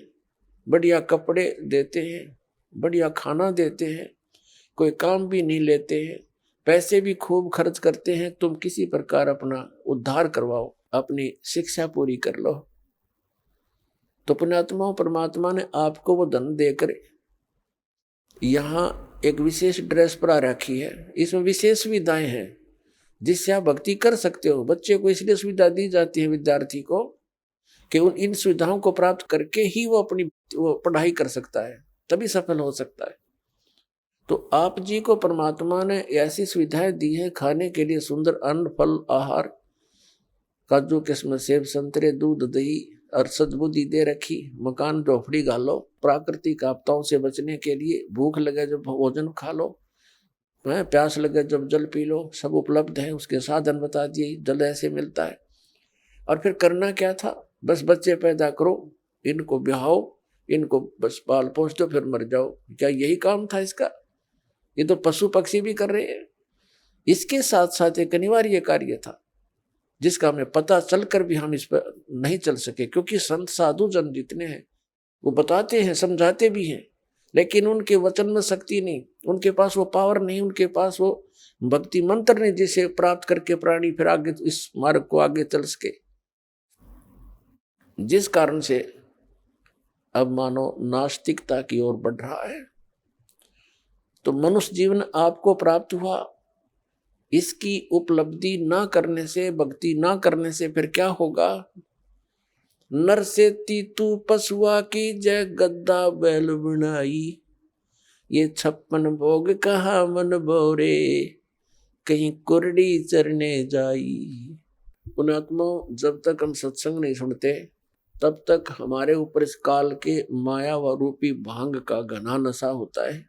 बढ़िया कपड़े देते हैं, बढ़िया खाना देते हैं, कोई काम भी नहीं लेते हैं, पैसे भी खूब खर्च करते हैं, तुम किसी प्रकार अपना उद्धार करवाओ, अपनी शिक्षा पूरी कर लो। तो पुण्यात्मा, परमात्मा ने आपको वो धन देकर यहाँ एक विशेष ड्रेस पर रखी है। इसमें विशेष सुविधाएं हैं जिससे आप भक्ति कर सकते हो। बच्चे को इसलिए सुविधा दी जाती है, विद्यार्थी को, कि उन इन सुविधाओं को प्राप्त करके ही वो अपनी पढ़ाई कर सकता है, तभी सफल हो सकता है। तो आप जी को परमात्मा ने ऐसी सुविधाएं दी है, खाने के लिए सुंदर अन्न, फल, आहार, काजू किस्म, सेब, संतरे, दूध, दही और सद्बुद्धि दे रखी। मकान, झोपड़ी गालो, प्राकृतिक आपदाओं से बचने के लिए भूख लगे जब भोजन खा लो, प्यास लगे जब जल पी लो, सब उपलब्ध है। उसके साधन बता दिए, जल ऐसे मिलता है। और फिर करना क्या था? बस बच्चे पैदा करो, इनको ब्याहो, इनको बस पाल पोस दो, फिर मर जाओ। क्या यही काम था इसका? ये तो पशु पक्षी भी कर रहे हैं। इसके साथ साथ एक अनिवार्य कार्य था जिसका हमें पता चलकर भी हम इस पर नहीं चल सके, क्योंकि संत साधु जन जितने हैं वो बताते हैं, समझाते भी हैं, लेकिन उनके वचन में शक्ति नहीं, उनके पास वो पावर नहीं, उनके पास वो भक्ति मंत्र नहीं जिसे प्राप्त करके प्राणी फिर आगे इस मार्ग को आगे चल सके। जिस कारण से अब मानो नास्तिकता की ओर बढ़ रहा है। तो मनुष्य जीवन आपको प्राप्त हुआ, इसकी उपलब्धि ना करने से, भक्ति ना करने से फिर क्या होगा? नर से तीतू पशुआ की जय, गद्दा बैल बनाई, ये 56 भोग कहा मन बोरे, कहीं कुरडी चरने जाई। पुण्यात्मा, जब तक हम सत्संग नहीं सुनते तब तक हमारे ऊपर इस काल के माया व रूपी भांग का घना नशा होता है।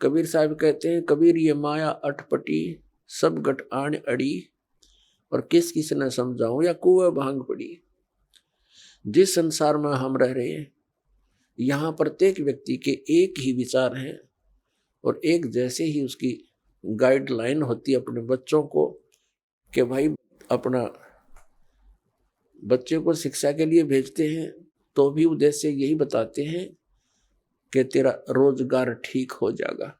कबीर साहब कहते हैं, कबीर ये माया अटपटी सब गट आण अड़ी, और किस किस ने समझाऊं या कुएं भांग पड़ी। जिस संसार में हम रह रहे हैं, यहाँ प्रत्येक व्यक्ति के एक ही विचार हैं और एक जैसे ही उसकी गाइडलाइन होती है अपने बच्चों को कि भाई अपना बच्चे को शिक्षा के लिए भेजते हैं तो भी उद्देश्य यही बताते हैं कि तेरा रोजगार ठीक हो जाएगा।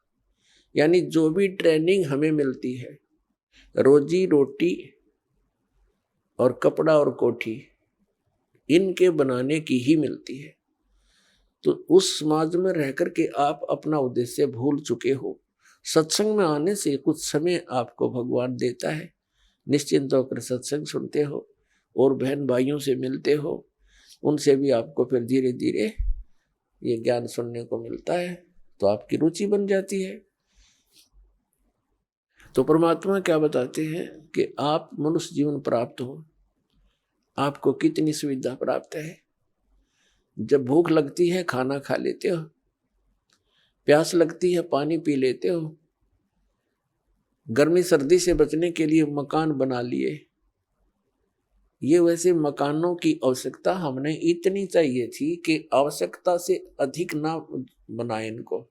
यानी जो भी ट्रेनिंग हमें मिलती है, रोजी रोटी और कपड़ा और कोठी इनके बनाने की ही मिलती है। तो उस समाज में रहकर के आप अपना उद्देश्य भूल चुके हो। सत्संग में आने से कुछ समय आपको भगवान देता है, निश्चिंत होकर सत्संग सुनते हो और बहन भाइयों से मिलते हो, उनसे भी आपको फिर धीरे धीरे ये ज्ञान सुनने को मिलता है, तो आपकी रुचि बन जाती है। तो परमात्मा क्या बताते हैं कि आप मनुष्य जीवन प्राप्त हो, आपको कितनी सुविधा प्राप्त है। जब भूख लगती है खाना खा लेते हो, प्यास लगती है पानी पी लेते हो, गर्मी सर्दी से बचने के लिए मकान बना लिए। ये वैसे मकानों की आवश्यकता हमने इतनी चाहिए थी कि आवश्यकता से अधिक ना बनाए इनको।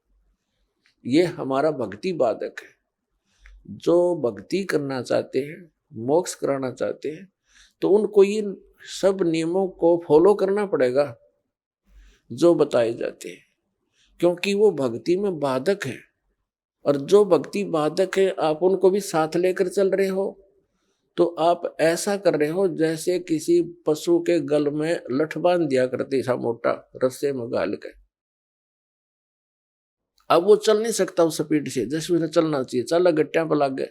ये हमारा भक्ति बाधक है। जो भक्ति करना चाहते हैं, मोक्ष कराना चाहते हैं, तो उनको इन सब नियमों को फॉलो करना पड़ेगा जो बताए जाते हैं, क्योंकि वो भक्ति में बाधक है। और जो भक्ति बाधक है आप उनको भी साथ लेकर चल रहे हो, तो आप ऐसा कर रहे हो जैसे किसी पशु के गल में लठ बांध दिया करते था मोटा रस्से में गाल के। अब वो चल नहीं सकता उस स्पीड से जैसे उन्हें चलना चाहिए, चल गट्टियां पर लग गए।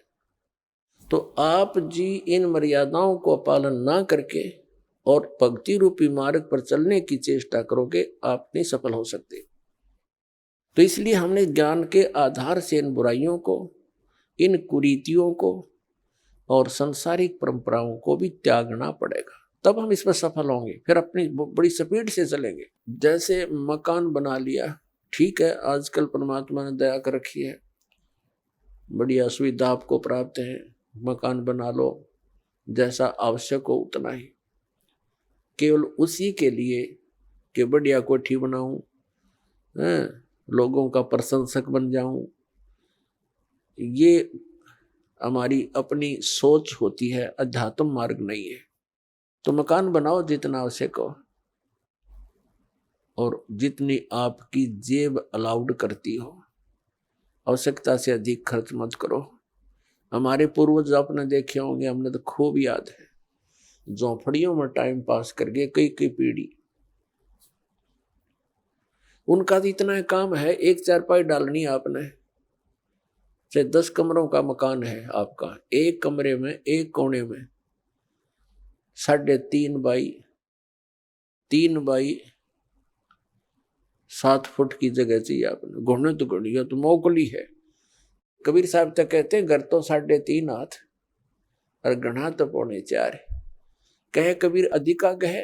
तो आप जी इन मर्यादाओं को पालन ना करके और भक्ति रूपी मार्ग पर चलने की चेष्टा करोगे, आप नहीं सफल हो सकते। तो इसलिए हमने ज्ञान के आधार से इन बुराइयों को, इन कुरीतियों को और सांसारिक परंपराओं को भी त्यागना पड़ेगा, तब हम इसमें सफल होंगे। फिर अपनी बड़ी स्पीड से चलेंगे। जैसे मकान बना लिया, ठीक है, आजकल परमात्मा ने दया कर रखी है, बढ़िया सुविधा आपको प्राप्त है, मकान बना लो, जैसा आवश्यक हो उतना ही, केवल उसी के लिए कि बढ़िया कोठी बनाऊं, लोगों का प्रशंसक बन जाऊं। ये हमारी अपनी सोच होती है, अध्यात्म मार्ग नहीं है। तो मकान बनाओ जितना आवश्यक हो और जितनी आपकी जेब अलाउड करती हो, आवश्यकता से अधिक खर्च मत करो। हमारे पूर्वज आपने देखे होंगे, हमने तो खूब याद है, झोंपड़ियों में टाइम पास करके कई कई पीढ़ी। उनका तो इतना काम है, एक चारपाई डालनी आपने, चाहे 10 कमरों का मकान है आपका, एक कमरे में एक कोने में 3.5 बाई 7 फुट की जगह चाहिए आपने। घुटने तो घुड़िया तो मोकली है। कबीर साहब तक कहते हैं घर तो 3.5 हाथ और गढ़ा तो 4.25 है। कहे कबीर अधिका गहे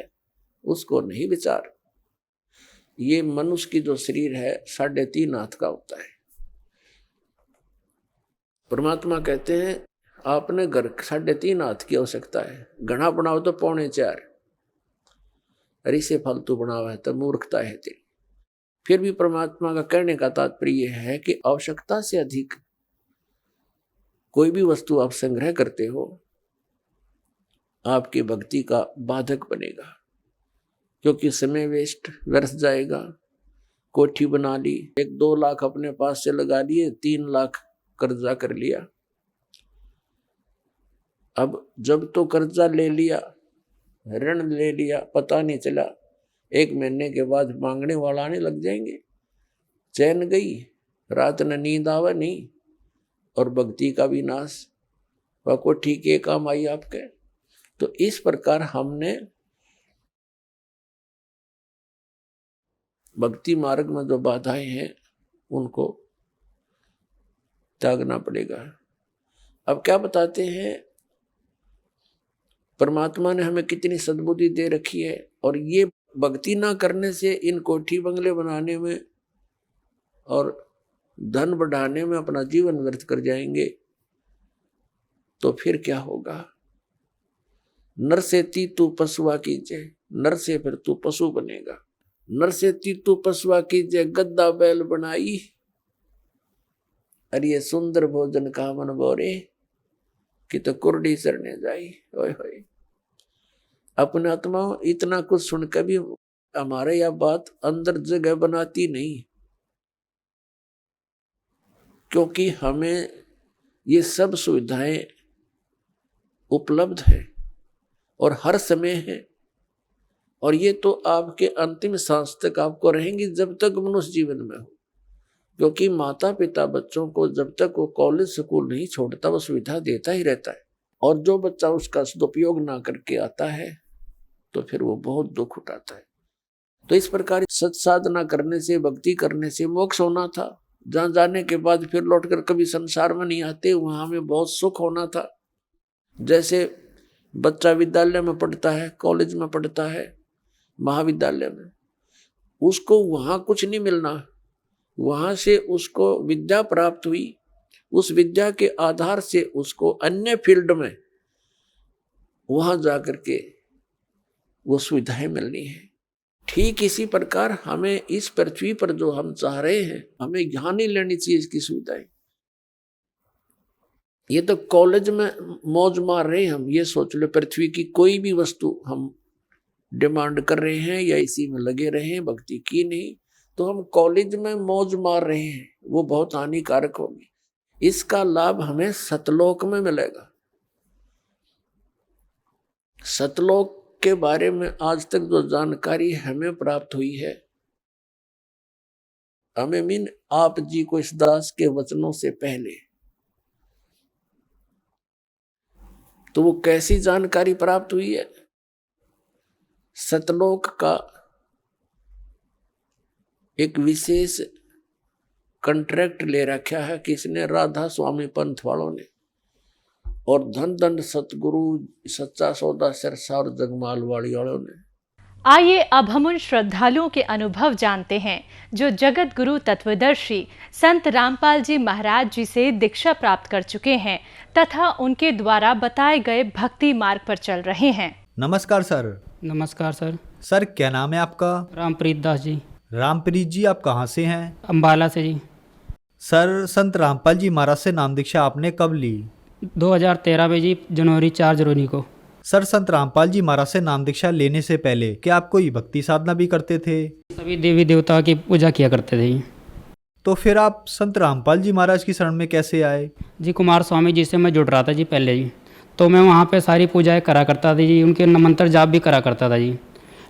उसको नहीं विचार। ये मनुष्य की जो शरीर है 3.5 हाथ का होता है। परमात्मा कहते हैं आपने घर 3.5 हाथ की आवश्यकता है, घना बनाओ तो 4.25। अरे से फालतू बनावा है तो मूर्खता है तेरी। फिर भी परमात्मा का कहने का तात्पर्य है कि आवश्यकता से अधिक कोई भी वस्तु आप संग्रह करते हो, आपकी भक्ति का बाधक बनेगा, क्योंकि समय वेस्ट व्यर्थ जाएगा। कोठी बना ली, 1-2 लाख अपने पास से लगा लिए, 3 लाख कर्जा कर लिया। अब जब तो कर्जा ले लिया, ऋण ले लिया, पता नहीं चला, 1 महीने के बाद मांगने वाला आने लग जाएंगे। चैन गई, रात न नींद आवे नहीं, और भक्ति का भी नाश। वह कोठी के काम आई आपके। तो इस प्रकार हमने भक्ति मार्ग में जो बाधाएं हैं उनको त्यागना पड़ेगा। अब क्या बताते हैं, परमात्मा ने हमें कितनी सद्बुद्धि दे रखी है, और ये भक्ति ना करने से इन कोठी बंगले बनाने में और धन बढ़ाने में अपना जीवन व्यर्थ कर जाएंगे तो फिर क्या होगा? नर से तू पशुआ कीजिए, नर से फिर तू पशु बनेगा। नर से तू पशुआ कीजिए, गद्दा बैल बनाई, अरे ये सुंदर भोजन का मन बोरे कि तो कुर्डी सरने जाई। ओए होए, अपने आत्मा इतना कुछ सुनकर भी हमारे यह बात अंदर जगह बनाती नहीं, क्योंकि हमें ये सब सुविधाएं उपलब्ध है और हर समय है, और ये तो आपके अंतिम सांस तक आपको रहेंगी जब तक मनुष्य जीवन में हो। क्योंकि माता पिता बच्चों को जब तक वो कॉलेज स्कूल नहीं छोड़ता वो सुविधा देता ही रहता है, और जो बच्चा उसका सदुपयोग ना करके आता है तो फिर वो बहुत दुख उठाता है। तो इस प्रकार सत साधना करने से, भक्ति करने से मोक्ष होना था। जहाँ जाने के बाद फिर लौटकर कभी संसार में नहीं आते, वहां हमें बहुत सुख होना था। जैसे बच्चा विद्यालय में पढ़ता है, कॉलेज में पढ़ता है, महाविद्यालय में, उसको वहां कुछ नहीं मिलना, वहां से उसको विद्या प्राप्त हुई, उस विद्या के आधार से उसको अन्य फील्ड में वहां जाकर के वो सुविधाएं मिलनी है। ठीक इसी प्रकार हमें इस पृथ्वी पर जो हम चाह रहे हैं, हमें यहाँ नहीं लेनी चाहिए इसकी सुविधाएं। ये तो कॉलेज में मौज मार रहे हैं हम, ये सोच लो पृथ्वी की कोई भी वस्तु हम डिमांड कर रहे हैं या इसी में लगे रहे हैं, भक्ति की नहीं, तो हम कॉलेज में मौज मार रहे हैं, वो बहुत हानिकारक होगी। इसका लाभ हमें सतलोक में मिलेगा। सतलोक के बारे में आज तक जो जानकारी हमें प्राप्त हुई है, हमें मीन आप जी को इस दास के वचनों से पहले, तो वो कैसी जानकारी प्राप्त हुई है? सतलोक का एक विशेष कॉन्ट्रैक्ट ले रखा है किसने? राधा स्वामी पंथ वालों ने, और धन दंड सतगुरु सच्चा सौदा सिरसा और जगमाल वाली वालों ने। आइए अब हम उन श्रद्धालुओं के अनुभव जानते हैं जो जगत गुरु तत्वदर्शी संत रामपाल जी महाराज जी से दीक्षा प्राप्त कर चुके हैं तथा उनके द्वारा बताए गए भक्ति मार्ग पर चल रहे हैं। नमस्कार सर। नमस्कार सर। सर क्या नाम है आपका? रामप्रीत दास जी। रामप्रीत जी, आप कहाँ से हैं? अम्बाला से जी। सर संत रामपाल जी महाराज से नाम दीक्षा आपने कब ली? 2013 में जी, जनवरी 4 जनवरी को। सर संत रामपाल जी महाराज से नाम दीक्षा लेने से पहले क्या आप कोई भक्ति साधना भी करते थे? सभी देवी देवता की पूजा किया करते थे। तो फिर आप संत रामपाल जी महाराज की शरण में कैसे आए? जी कुमार स्वामी जी से मैं जुड़ रहा था जी पहले जी, तो मैं वहाँ पे सारी पूजाएं करा करता था जी, उनके मंत्र जाप भी करा करता था जी,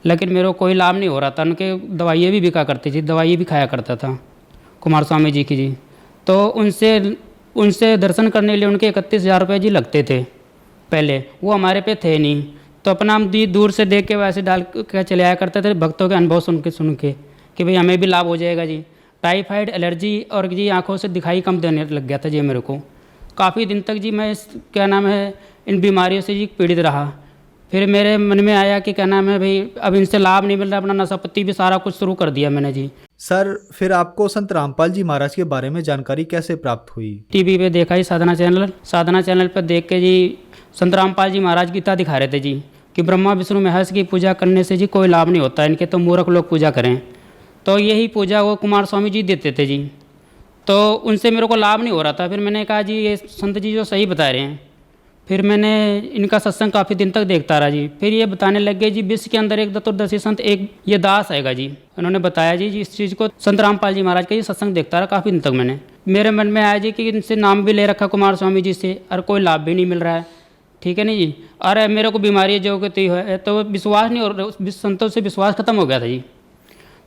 लेकिन मेरे को कोई लाभ नहीं हो रहा था। उनके दवाइयाँ भी बिका करती थी, दवाइयाँ भी खाया करता था कुमार स्वामी जी की जी। तो उनसे दर्शन करने के लिए उनके 31,000 रुपये जी लगते थे पहले, वो हमारे पे थे नहीं, तो अपना हम दूर से देख के वैसे डाल के चले आया करते थे, भक्तों के अनुभव सुन के कि भाई हमें भी लाभ हो जाएगा जी। टाइफाइड, एलर्जी और जी आंखों से दिखाई कम देने लग गया था जी मेरे को। काफ़ी दिन तक जी मैं इन बीमारियों से जी पीड़ित रहा। फिर मेरे मन में आया कि भाई अब इनसे लाभ नहीं मिल रहा, अपना नशापत्ती भी सारा कुछ शुरू कर दिया मैंने जी। सर फिर आपको संत रामपाल जी महाराज के बारे में जानकारी कैसे प्राप्त हुई? टीवी पे देखा जी, साधना चैनल पर देख के जी संत रामपाल जी महाराज गीता दिखा रहे थे जी कि ब्रह्मा विष्णु महेश की पूजा करने से जी कोई लाभ नहीं होता, इनके तो मूर्ख लोग पूजा करें। तो यही पूजा वो कुमार स्वामी जी देते थे जी, तो उनसे मेरे को लाभ नहीं हो रहा था। फिर मैंने कहा जी ये संत जी जो सही बता रहे हैं। फिर मैंने इनका सत्संग काफ़ी दिन तक देखता रहा जी। फिर ये बताने लग गए जी विश्व के अंदर एक चतुर्दशी संत एक ये दास आएगा जी, उन्होंने बताया जी इस चीज़ को। संत रामपाल जी महाराज का ये सत्संग देखता रहा काफ़ी दिन तक। मेरे मन में आया जी कि इनसे नाम भी ले रखा कुमार स्वामी जी से और कोई लाभ भी नहीं मिल रहा है, ठीक है नहीं जी। और मेरे को बीमारी जो कि है तो विश्वास नहीं हो रहा, संतों से विश्वास खत्म हो गया था जी।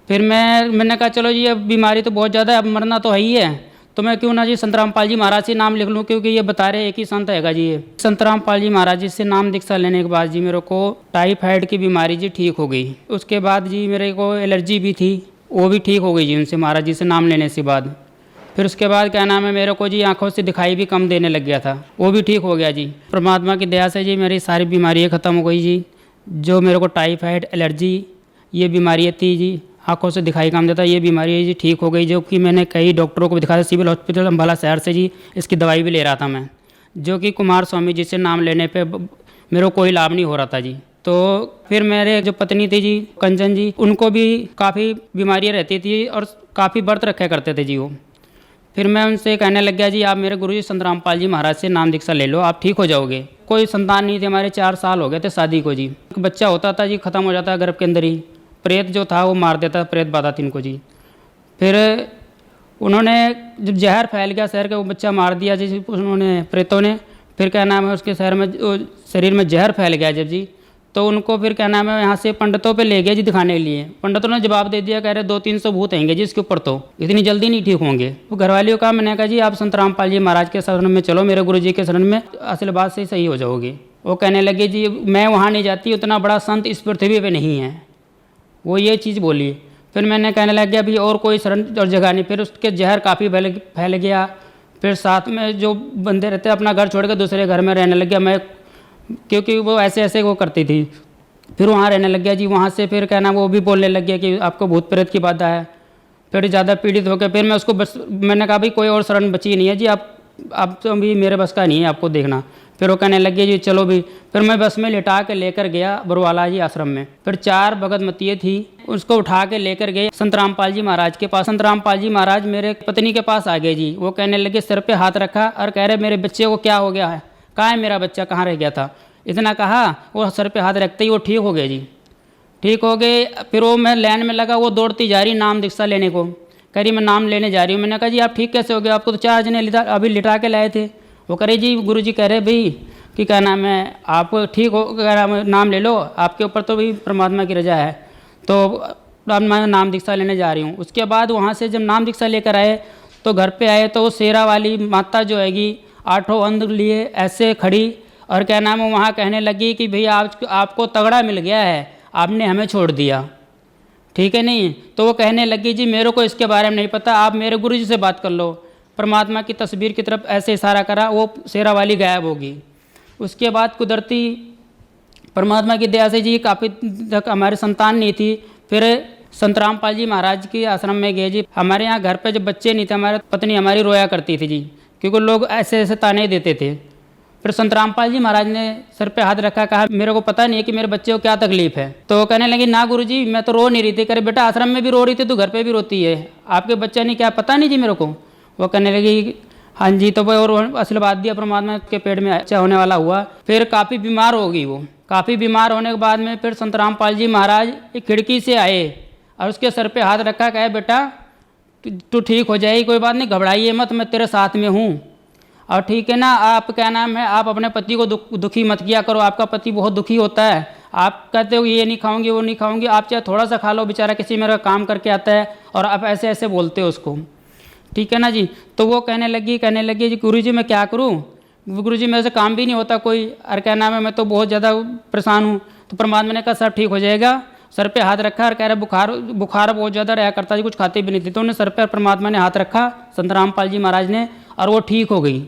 फिर मैंने कहा चलो जी अब बीमारी तो बहुत ज़्यादा है, अब मरना तो है ही है, तो मैं क्यों ना जी संत रामपाल जी महाराज से नाम लिख लूँ, क्योंकि ये बता रहे एक ही संत हैगा जी। ये संत रामपाल जी महाराज जी से नाम दीक्षा लेने के बाद जी मेरे को टाइफाइड की बीमारी जी ठीक हो गई। उसके बाद जी मेरे को एलर्जी भी थी, वो भी ठीक हो गई जी उनसे महाराज जी से नाम लेने से बाद। फिर उसके बाद मेरे को जी आंखों से दिखाई भी कम देने लग गया था, वो भी ठीक हो गया जी। परमात्मा की दया से जी मेरी सारी बीमारियाँ ख़त्म हो गई जी। जो मेरे को टाइफाइड, एलर्जी ये बीमारियाँ थी जी, आंखों से दिखाई कम देता, ये बीमारी है जी ठीक हो गई, जो कि मैंने कई डॉक्टरों को भी दिखाया, सिविल हॉस्पिटल अम्बाला शहर से जी इसकी दवाई भी ले रहा था मैं, जो कि कुमार स्वामी जी से नाम लेने पे मेरे को कोई लाभ नहीं हो रहा था जी। तो फिर मेरे जो पत्नी थी जी कंचन जी, उनको भी काफ़ी बीमारियाँ रहती थी और काफ़ी व्रत रखा करते थे जी वो। फिर मैं उनसे कहने लग गया जी आप मेरे गुरुजी संत रामपाल जी महाराज से नाम दीक्षा ले लो, आप ठीक हो जाओगे। कोई संतान नहीं थी, हमारे 4 साल हो गए थे शादी को जी। बच्चा होता था जी ख़त्म हो जाता गर्भ के अंदर ही, प्रेत जो था वो मार देता, प्रेत बाधा थी इनको जी। फिर उन्होंने जब जहर फैल गया शहर का, वो बच्चा मार दिया जी उन्होंने प्रेतों ने। फिर क्या नाम है उसके शहर में शरीर में जहर फैल गया जब जी, तो उनको फिर क्या नाम है यहाँ से पंडितों पे ले गए जी दिखाने के लिए। पंडितों ने जवाब दे दिया, कह रहे 200-300 भूत आएंगे जी इसके ऊपर, तो इतनी जल्दी नहीं ठीक होंगे। वो घरवालियों का मैंने कहा जी आप संत रामपाल जी महाराज के शरण में चलो, मेरे गुरु जी के शरण में, असल बात से सही हो जाओगे। वो कहने लगे जी मैं वहाँ नहीं जाती, उतना बड़ा संत इस पृथ्वी पर नहीं है, वो ये चीज़ बोली। फिर मैंने कहने लग गया अभी और कोई शरण और जगह नहीं। फिर उसके जहर काफ़ी फैल गया। फिर साथ में जो बंदे रहते अपना घर छोड़ कर दूसरे घर में रहने लग गया मैं, क्योंकि वो ऐसे वो करती थी। फिर वहाँ रहने लग गया जी। वहाँ से फिर क्या नाम वो भी बोलने लग गया कि आपको भूत प्रेत की बाधा है। फिर ज़्यादा पीड़ित हो गया। फिर मैं उसको बस मैंने कहा भाई कोई और शरण बची नहीं है जी, आप तो अभी मेरे बस का नहीं है आपको देखना। फिर वो कहने लग गया जी चलो भी। फिर मैं बस में लिटा के लेकर गया बरवाला जी आश्रम में। फिर 4 भगतमतियाँ थी, उसको उठा के लेकर गए संत रामपाल जी महाराज के पास। संत रामपाल जी महाराज मेरे पत्नी के पास आ गए जी। वो कहने लगे, सिर पे हाथ रखा और कह रहे मेरे बच्चे को क्या हो गया है, कहाँ है मेरा बच्चा, कहाँ रह गया था। इतना कहा, वो सर पे हाथ रखते ही वो ठीक हो गए जी। ठीक हो गए। फिर वो मैं लाइन में लगा, वो दौड़ती जा रही नाम दीक्षा लेने को, कह रही मैं नाम लेने जा रही हूँ। मैंने कहा जी आप ठीक कैसे हो गए, आपको तो 4 जने अभी लिटा के लाए थे। वो करे जी गुरु जी कह रहे भाई कि क्या नाम है आप ठीक हो, नाम ले लो, आपके ऊपर तो भी परमात्मा की रजा है। तो अब मैं नाम दीक्षा लेने जा रही हूँ। उसके बाद वहाँ से जब नाम दीक्षा लेकर आए तो घर पे आए तो वो शेरा वाली माता जो हैगी 8 अंध लिए ऐसे खड़ी और क्या नाम है वहाँ कहने लगी कि भैया आपको तगड़ा मिल गया है, आपने हमें छोड़ दिया, ठीक है नहीं। तो वो कहने लगी जी मेरे को इसके बारे में नहीं पता, आप मेरे गुरु जी से बात कर लो। परमात्मा की तस्वीर की तरफ ऐसे इशारा करा, वो शेरा वाली गायब होगी। उसके बाद कुदरती परमात्मा की दया से जी काफ़ी तक हमारे संतान नहीं थी। फिर संत रामपाल जी महाराज के आश्रम में गए जी। हमारे यहाँ घर पे जब बच्चे नहीं थे, हमारे पत्नी हमारी रोया करती थी जी, क्योंकि लोग ऐसे ऐसे ताने देते थे। फिर संत रामपाल जी महाराज ने सर पे हाथ रखा, कहा मेरे को पता नहीं है कि मेरे बच्चे को क्या तकलीफ है। तो कहने लगी ना गुरुजी मैं तो रो नहीं रही थी। करे बेटा आश्रम में भी रो रही थी तो घर पे भी रोती है, आपके बच्चा नहीं क्या पता नहीं जी मेरे को। वो कहने लगी हाँ जी। तो वो और आशीर्वाद दिया परमात्मा के पेट में अच्छा होने वाला हुआ। फिर काफ़ी बीमार हो गई वो। काफ़ी बीमार होने के बाद में फिर संत रामपाल जी महाराज एक खिड़की से आए और उसके सर पे हाथ रखा, कहे बेटा तू ठीक हो जाएगी, कोई बात नहीं, घबराइए मत, मैं तेरे साथ में हूँ और ठीक है ना। आप क्या नाम है आप अपने पति को दुखी मत किया करो, आपका पति बहुत दुखी होता है। आप कहते हो ये नहीं खाऊंगी वो नहीं खाऊंगी, आप चाहे थोड़ा सा खा लो, बेचारा किसी मेरा काम करके आता है और आप ऐसे ऐसे बोलते हो उसको, ठीक है ना जी। तो वो कहने लगी जी गुरुजी मैं क्या करूँ, गुरुजी मेरे से काम भी नहीं होता कोई, और क्या नाम है मैं तो बहुत ज़्यादा परेशान हूँ। तो परमात्मा ने कहा सब ठीक हो जाएगा। सर पे हाथ रखा और कह रहे बुखार बहुत ज़्यादा रहा करता जी, कुछ खाते भी नहीं थे। तो उन्हें सर पर परमात्मा ने हाथ रखा संत रामपाल जी महाराज ने और वो ठीक हो गई।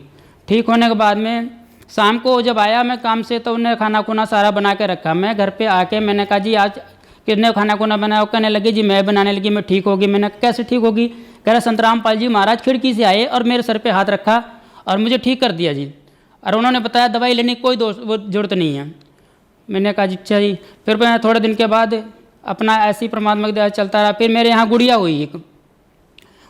ठीक होने के बाद में शाम को जब आया मैं काम से तो उन्हें खाना खुना सारा बना के रखा। मैं घर पे आके मैंने कहा जी आज कितने खाना खुना बनाया। कहने लगे जी मैं बनाने लगी, मैं ठीक होगी। मैंने कैसे ठीक होगी, कह रहा संत रामपाल जी महाराज खिड़की से आए और मेरे सर पे हाथ रखा और मुझे ठीक कर दिया जी। और उन्होंने बताया दवाई लेने की कोई ज़रूरत नहीं है। मैंने कहा जी अच्छा जी। फिर मैं थोड़े दिन के बाद अपना ऐसी परमात्मा की दया चलता रहा। फिर मेरे यहाँ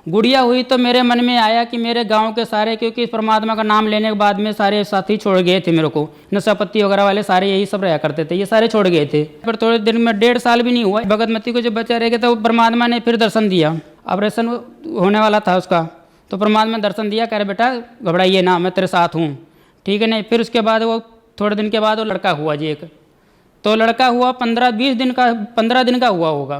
गुड़िया हुई तो मेरे मन में आया कि मेरे गांव के सारे, क्योंकि परमात्मा का नाम लेने के बाद में सारे साथी छोड़ गए थे मेरे को, नशा पत्ती वगैरह वाले सारे यही सब रहा करते थे, ये सारे छोड़ गए थे। फिर थोड़े दिन में 1.5 साल भी नहीं हुआ भगतमती को जब बच्चा रह गया तो परमात्मा ने फिर दर्शन दिया। ऑपरेशन होने वाला था उसका, तो परमात्मा ने दर्शन दिया, कह रहे बेटा घबराइए ना, मैं तेरे साथ हूँ, ठीक है नहीं। फिर उसके बाद वो थोड़े दिन के बाद वो लड़का हुआ जी एक। तो लड़का हुआ 15 दिन का हुआ होगा।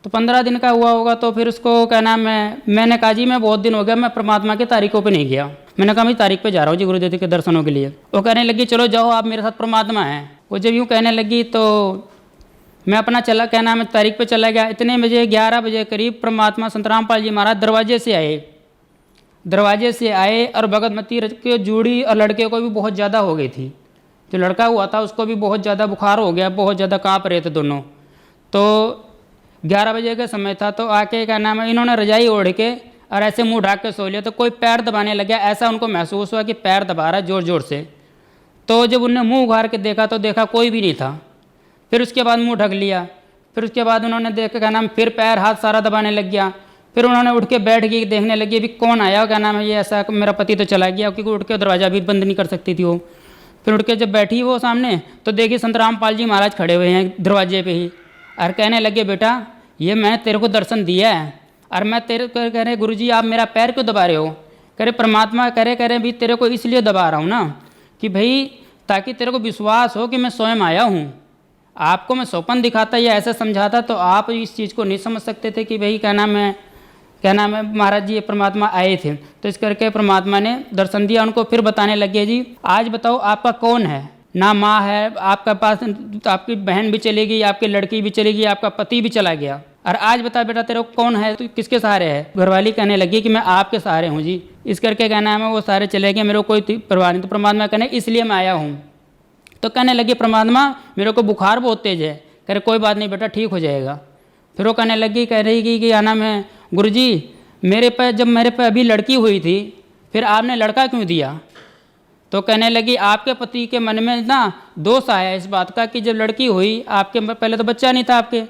तो 15 दिन का हुआ होगा तो फिर उसको क्या नाम है, मैंने कहा जी मैं बहुत दिन हो गया मैं परमात्मा की तारीखों पे नहीं गया। मैंने कहा मैं तारीख पे जा रहा हूँ जी गुरुदेव के दर्शनों के लिए। वो कहने लगी चलो जाओ आप मेरे साथ परमात्मा है। वो जब यूँ कहने लगी तो मैं अपना चला क्या नाम है तारीख पे चला गया। इतने बजे 11 बजे करीब परमात्मा संत रामपाल जी महाराज दरवाजे से आए और भगतमती के जूड़ी और लड़के को भी बहुत ज़्यादा हो गई थी। जो लड़का हुआ था उसको भी बहुत ज़्यादा बुखार हो गया, बहुत ज़्यादा काँप रहे थे दोनों। तो 11 बजे का समय था, तो आके क्या नाम है इन्होंने रजाई ओढ़ के और ऐसे मुंह ढाक के सो लिया। तो कोई पैर दबाने लग गया, ऐसा उनको महसूस हुआ कि पैर दबा रहा है ज़ोर ज़ोर से। तो जब उन्होंने मुंह उघाड़ के देखा तो देखा कोई भी नहीं था। फिर उसके बाद मुंह ढक लिया। फिर उसके बाद उन्होंने देखा क्या नाम फिर पैर हाथ सारा दबाने लग गया। फिर उन्होंने उठ के बैठ गई, देखने लगी अभी कौन आया, क्या नाम है ये ऐसा, मेरा पति तो चला गया, क्योंकि उठ के दरवाज़ा भी बंद नहीं कर सकती थी वो। फिर उठ के जब बैठी वो सामने तो देखी संत रामपाल जी महाराज खड़े हुए हैं दरवाजे पे ही, और कहने लगे बेटा ये मैं तेरे को दर्शन दिया है, और मैं तेरे को कह रहे गुरुजी आप मेरा पैर क्यों दबा रहे हो? कह रहे परमात्मा कह रहे भी तेरे को इसलिए दबा रहा हूँ ना कि भाई ताकि तेरे को विश्वास हो कि मैं स्वयं आया हूँ। आपको मैं स्वप्न दिखाता या ऐसा समझाता तो आप इस चीज़ को नहीं समझ सकते थे कि भाई क्या नाम है महाराज जी ये परमात्मा आए थे। तो इस करके परमात्मा ने दर्शन दिया उनको। फिर बताने लगे जी आज बताओ आपका कौन है, ना माँ है आपका पास, तो आपकी बहन भी चली गई, आपकी लड़की भी चली गई, आपका पति भी चला गया, और आज बता बेटा तेरे को कौन है, तू किसके सहारे है? घरवाली कहने लगी कि मैं आपके सहारे हूँ जी। इस करके कहना है वो सारे चले गए, मेरे को कोई परवाह नहीं। तो परमात्मा कहने इसलिए मैं आया हूँ। तो कहने लगी परमात्मा मेरे को बुखार बहुत तेज है। कह रहे कोई बात नहीं बेटा ठीक हो जाएगा। फिर वो कहने लगी, कह रही कि क्या नाम है गुरुजी जब मेरे पे अभी लड़की हुई थी फिर आपने लड़का क्यों दिया? तो कहने लगी आपके पति के मन में ना दोष आया इस बात का कि जब लड़की हुई आपके पहले तो बच्चा नहीं था आपके,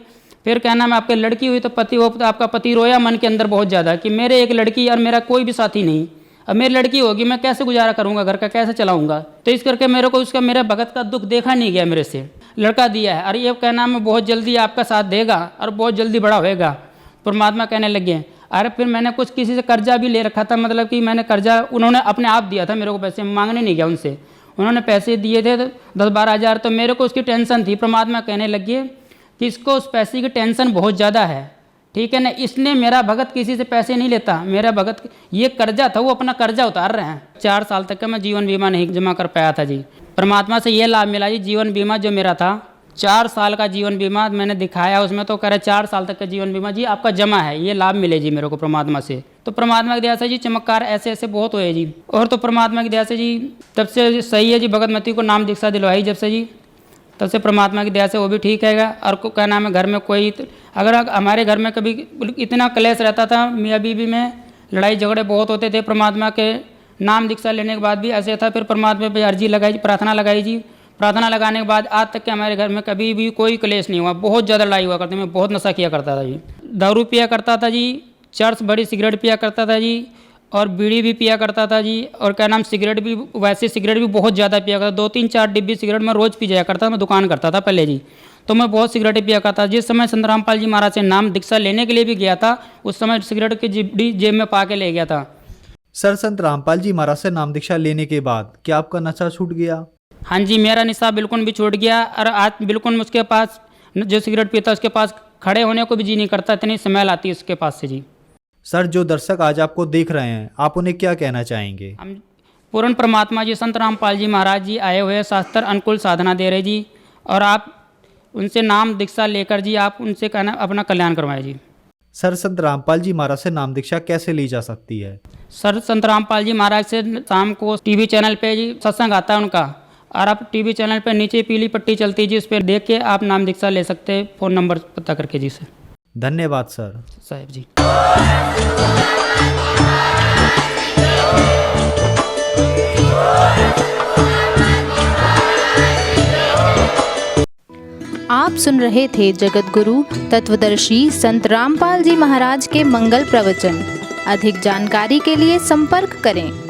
फिर कहना मैं आपके लड़की हुई तो आपका पति रोया मन के अंदर बहुत ज़्यादा कि मेरे एक लड़की और मेरा कोई भी साथी नहीं, अब मेरी लड़की होगी मैं कैसे गुजारा करूंगा, घर का कैसे चलाऊंगा? तो इस करके मेरे को उसका मेरे भगत का दुख देखा नहीं गया, मेरे से लड़का दिया है और ये कहना मैं बहुत जल्दी आपका साथ देगा और बहुत जल्दी बड़ा होएगा। परमात्मा कहने लगे अरे फिर मैंने कुछ किसी से कर्जा भी ले रखा था, मतलब कि मैंने कर्जा उन्होंने अपने आप दिया था मेरे को, पैसे मांगने नहीं गया उनसे, उन्होंने पैसे दिए थे 10-12 हज़ार, तो मेरे को उसकी टेंशन थी। परमात्मा कहने लगे कि इसको उस पैसे की टेंशन बहुत ज़्यादा है, ठीक है ना, इसलिए मेरा भगत किसी से पैसे नहीं लेता, मेरा भगत ये कर्जा था वो अपना कर्जा उतार रहे हैं। 4 साल तक का मैं जीवन बीमा नहीं जमा कर पाया था जी। परमात्मा से ये लाभ मिला जी, जीवन बीमा जो मेरा था 4 साल का जीवन बीमा मैंने दिखाया उसमें, तो कह रहे 4 साल तक का जीवन बीमा जी आपका जमा है, ये लाभ मिले जी मेरे को परमात्मा से। तो परमात्मा की दया से जी चमत्कार ऐसे ऐसे बहुत हुए जी। और तो परमात्मा की दया से जी तब से सही है जी, भगतमती को नाम दीक्षा दिलवाई जब से जी, तब से परमात्मा की दया से वो भी ठीक है। और क्या नाम है घर में कोई अगर हमारे घर में कभी इतना क्लेश रहता था, मियाँ बीवी में लड़ाई झगड़े बहुत होते थे, परमात्मा के नाम दीक्षा लेने के बाद भी ऐसे था। फिर परमात्मा पे अर्जी लगाई, प्रार्थना लगाई जी, प्रार्थना लगाने के बाद आज तक के हमारे घर में कभी भी कोई क्लेश नहीं हुआ। बहुत ज़्यादा लड़ाई हुआ करती, मैं बहुत नशा किया करता था जी, दारू पिया करता था जी, चर्च बड़ी सिगरेट पिया करता था जी, और बीड़ी भी पिया करता था जी, और क्या नाम सिगरेट भी, वैसे सिगरेट भी बहुत ज़्यादा पिया करता, 2-3-4 डिब्बी सिगरेट मैं रोज़ पी जाया करता। मैं दुकान करता था पहले जी, तो मैं बहुत सिगरेट पिया करता। जिस समय संत रामपाल जी महाराज से नाम दीक्षा लेने के लिए भी गया था उस समय सिगरेट की डिब्बी जेब में पा के ले गया था। सर संत रामपाल जी महाराज से नाम दीक्षा लेने के बाद क्या आपका नशा छूट गया? हाँ जी, मेरा नशा बिल्कुल भी छूट गया, और आज बिल्कुल उसके पास जो सिगरेट पीता उसके पास खड़े होने को भी जी नहीं करता, इतनी स्मेल आती है उसके पास से जी। सर जो दर्शक आज आपको देख रहे हैं आप उन्हें क्या कहना चाहेंगे? हम पूर्ण परमात्मा जी संत रामपाल जी महाराज जी आए हुए शास्त्र अनुकूल साधना दे रहे जी, और आप उनसे नाम दीक्षा लेकर जी आप उनसे कहना अपना कल्याण करवाएं जी। सर संत रामपाल जी महाराज से नाम दीक्षा कैसे ली जा सकती है? सर संत रामपाल जी महाराज से शाम को टीवी चैनल पे जी सत्संग आता है उनका, और आप टीवी चैनल पे नीचे पीली पट्टी चलती है जी, उस पर देख के आप नाम दीक्षा ले सकते हैं, फ़ोन नंबर पता करके जी सर। धन्यवाद सर साहब जी। आप सुन रहे थे जगत गुरु तत्वदर्शी संत रामपाल जी महाराज के मंगल प्रवचन। अधिक जानकारी के लिए संपर्क करें।